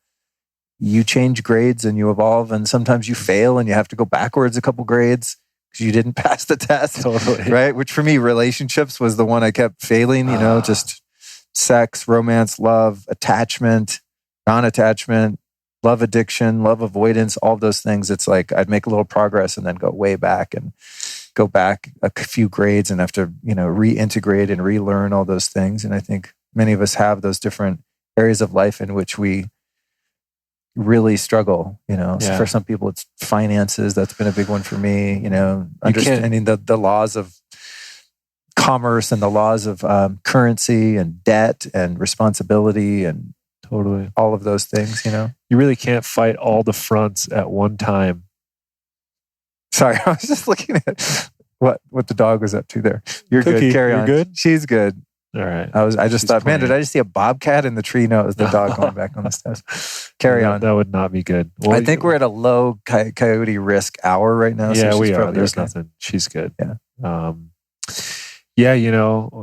you change grades and you evolve, and sometimes you fail and you have to go backwards a couple grades because you didn't pass the test. Totally. Right? Which for me, relationships was the one I kept failing, just sex, romance, love, attachment, non-attachment, love addiction, love avoidance, all those things. It's like I'd make a little progress and then go way back and go back a few grades and have to, reintegrate and relearn all those things. And I think many of us have those different areas of life in which we really struggle. So for some people, it's finances. That's been a big one for me. Understanding the laws of commerce and the laws of currency and debt and responsibility and totally all of those things. You really can't fight all the fronts at one time. Sorry, I was just looking at what the dog was up to there. You're Cookie, good. Carry on. You're good? She's good. All right. I just thought, man, did I just see a bobcat in the tree? No, it was the dog going back on the steps. Carry on. That would not be good. Well, I think we're at a low coyote risk hour right now. Yeah, so we are. probably There's okay. nothing. She's good. Yeah. Yeah,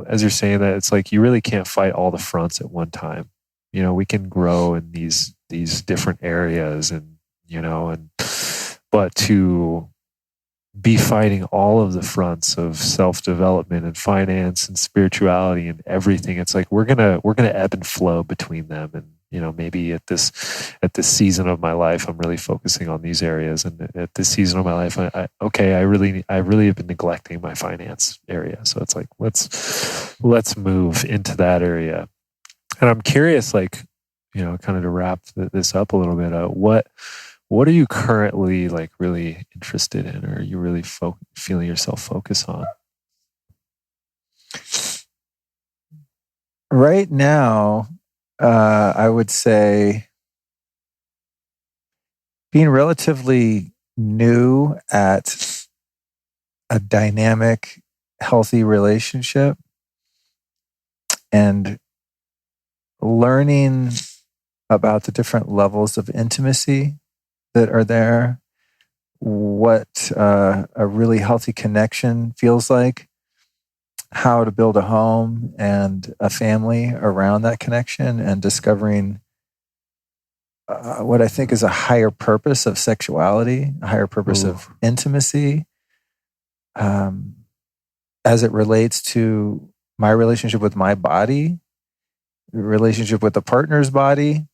as you're saying that, it's like you really can't fight all the fronts at one time. We can grow in these different areas, and but to be fighting all of the fronts of self-development and finance and spirituality and everything, it's like we're gonna ebb and flow between them. And maybe at this season of my life, I'm really focusing on these areas, and at this season of my life, I really have been neglecting my finance area. So it's like let's move into that area. And I'm curious, like, kind of to wrap this up a little bit, what are you currently like really interested in, or are you really feeling yourself focus on? Right now, I would say being relatively new at a dynamic, healthy relationship and learning about the different levels of intimacy that are there, what a really healthy connection feels like, how to build a home and a family around that connection, and discovering what I think is a higher purpose of sexuality, a higher purpose of intimacy, as it relates to my relationship with my body, the relationship with the partner's body,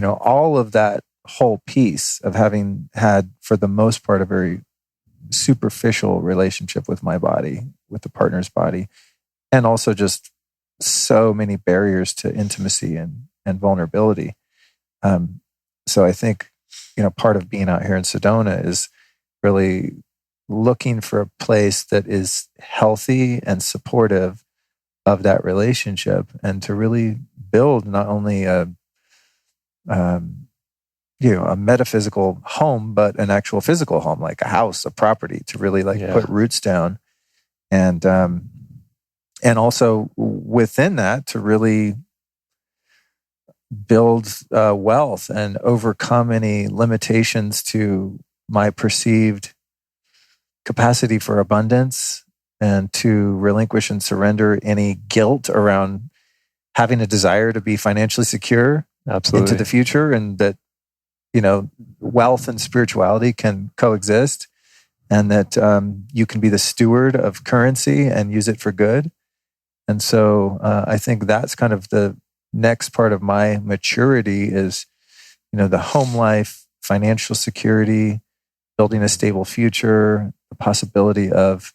all of that whole piece of having had, for the most part, a very superficial relationship with my body, with the partner's body, and also just so many barriers to intimacy and vulnerability. So I think, part of being out here in Sedona is really looking for a place that is healthy and supportive of that relationship, and to really build not only a metaphysical home, but an actual physical home, like a house, a property, to really put roots down. And also within that, to really build wealth and overcome any limitations to my perceived capacity for abundance, and to relinquish and surrender any guilt around having a desire to be financially secure into the future, and that wealth and spirituality can coexist, and that you can be the steward of currency and use it for good. And so I think that's kind of the next part of my maturity is, the home life, financial security, building a stable future, the possibility of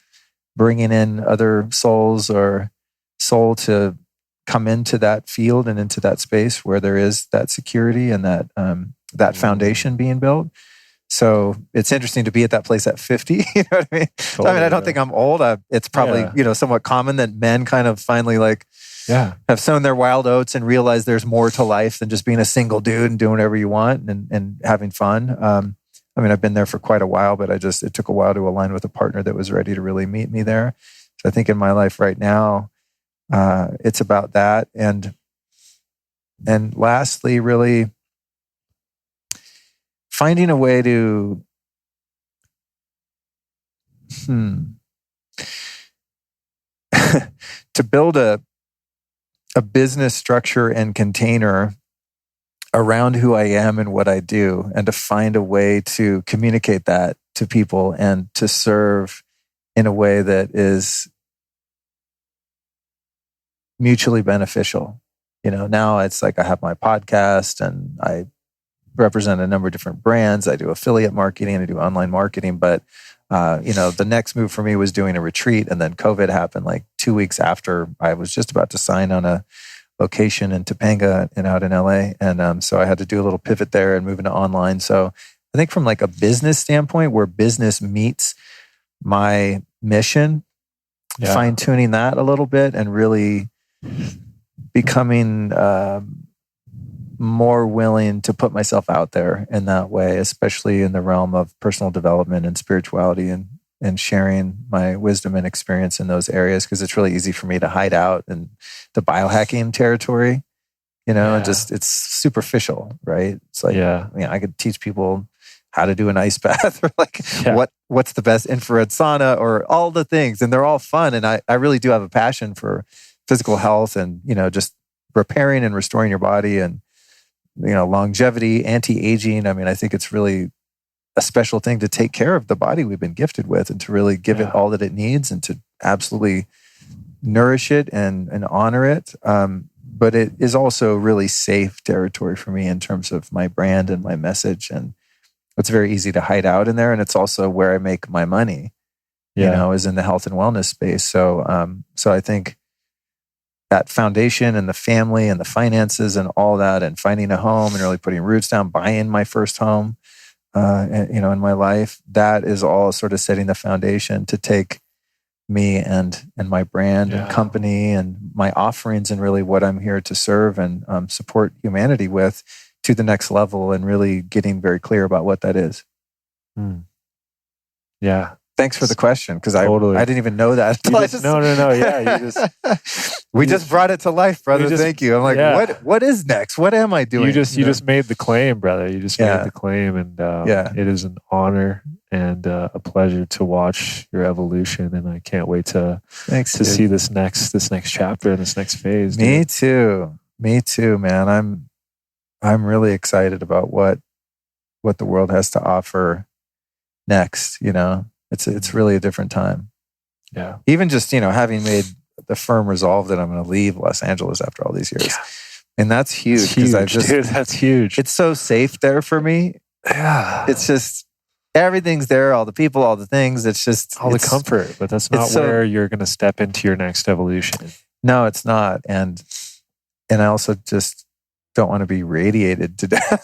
bringing in other souls or soul to come into that field and into that space where there is that security and that foundation being built. So it's interesting to be at that place at 50. You know what I mean? Totally, I don't think I'm old. It's probably, somewhat common that men kind of finally have sown their wild oats and realize there's more to life than just being a single dude and doing whatever you want and having fun. I've been there for quite a while, but it took a while to align with a partner that was ready to really meet me there. So I think in my life right now, it's about that. And lastly, really finding a way to to build a business structure and container around who I am and what I do, and to find a way to communicate that to people and to serve in a way that is mutually beneficial. Now it's like I have my podcast and I represent a number of different brands. I do affiliate marketing, I do online marketing, but the next move for me was doing a retreat, and then COVID happened like 2 weeks after I was just about to sign on a location in Topanga and out in LA. And so I had to do a little pivot there and move into online. So I think from like a business standpoint, where business meets my mission, fine tuning that a little bit and really becoming more willing to put myself out there in that way, especially in the realm of personal development and spirituality, and sharing my wisdom and experience in those areas, because it's really easy for me to hide out in the biohacking territory, and just it's superficial, right? It's like, I could teach people how to do an ice bath or like what's the best infrared sauna or all the things. And they're all fun. And I really do have a passion for physical health and, just repairing and restoring your body and, longevity, anti-aging. I mean, I think it's really a special thing to take care of the body we've been gifted with and to really give it all that it needs and to absolutely nourish it and honor it. But it is also really safe territory for me in terms of my brand and my message. And it's very easy to hide out in there. And it's also where I make my money, is in the health and wellness space. So I think that foundation and the family and the finances and all that and finding a home and really putting roots down, buying my first home, in my life, that is all sort of setting the foundation to take me and my brand and company and my offerings and really what I'm here to serve and support humanity with to the next level and really getting very clear about what that is. Yeah. Thanks for the question because totally. I didn't even know that. No. Yeah, we just brought it to life, brother. Thank you. I'm like, what is next? What am I doing? You just made the claim, brother. You just made the claim, and it is an honor and a pleasure to watch your evolution. And I can't wait to see this next chapter and this next phase. Me too, man. I'm really excited about what the world has to offer next. It's really a different time. Yeah. Even just, having made the firm resolve that I'm going to leave Los Angeles after all these years. Yeah. And that's huge. Dude, that's huge. It's so safe there for me. Yeah. It's just, everything's there, all the people, all the things. It's just all the comfort, but that's not where you're going to step into your next evolution. No, it's not. And I also just don't want to be radiated to death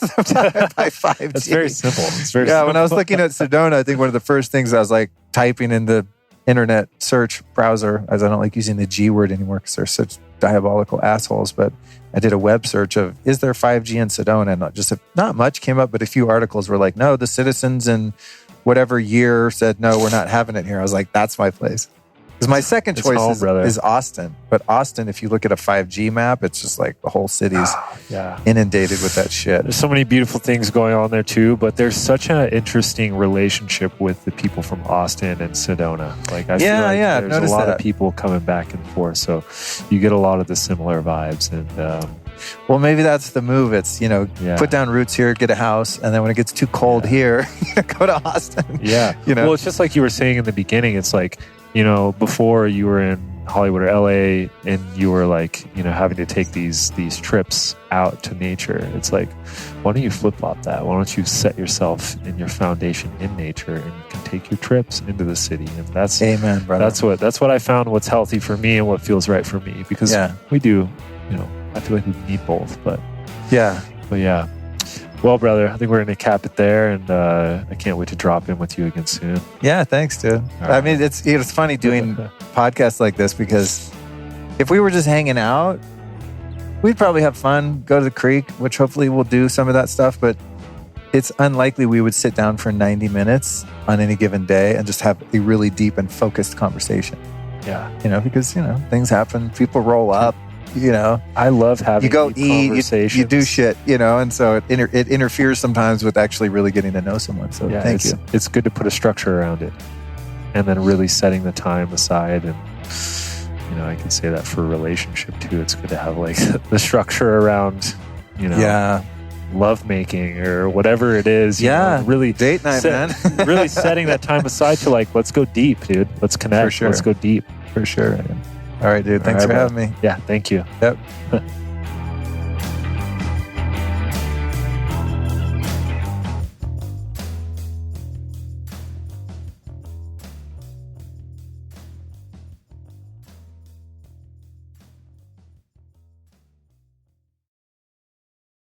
by 5G. That's very simple. It's very simple. When I was looking at Sedona, I think one of the first things I was like typing in the internet search browser, as I don't like using the G word anymore because they're such diabolical assholes, but I did a web search of, is there 5G in Sedona? And not much came up, but a few articles were like, no, the citizens in whatever year said, no, we're not having it here. I was like, that's my place. Because my second choice is Austin. But Austin, if you look at a 5G map, it's just like the whole city's inundated with that shit. There's so many beautiful things going on there too, but there's such an interesting relationship with the people from Austin and Sedona. Like I feel like there's a lot of people coming back and forth. So you get a lot of the similar vibes. And well, maybe that's the move. It's, put down roots here, get a house, and then when it gets too cold here, go to Austin. Yeah. Well, it's just like you were saying in the beginning. It's like, before you were in Hollywood or LA and you were like, having to take these trips out to nature. It's like, why don't you flip-flop that? Why don't you set yourself in your foundation in nature and you can take your trips into the city? And that's amen, brother. That's what I found what's healthy for me and what feels right for me. Because we do, I feel like we need both. But yeah. Well, brother, I think we're going to cap it there, and I can't wait to drop in with you again soon. Yeah, thanks, dude. I mean, it's funny doing podcasts like this because if we were just hanging out, we'd probably have fun, go to the creek, which hopefully we'll do some of that stuff, but it's unlikely we would sit down for 90 minutes on any given day and just have a really deep and focused conversation. Yeah. Because, things happen, people roll up. I love having you go eat, conversations. you do shit, and so it interferes sometimes with actually really getting to know someone. So thank you. It's good to put a structure around it, and then really setting the time aside. And I can say that for a relationship too. It's good to have like the structure around, love making or whatever it is. Really date night, man. Really setting that time aside to like, let's go deep, dude. Let's connect. For sure. Let's go deep. For sure. All right, dude. Thanks for having me. Yeah, thank you. Yep.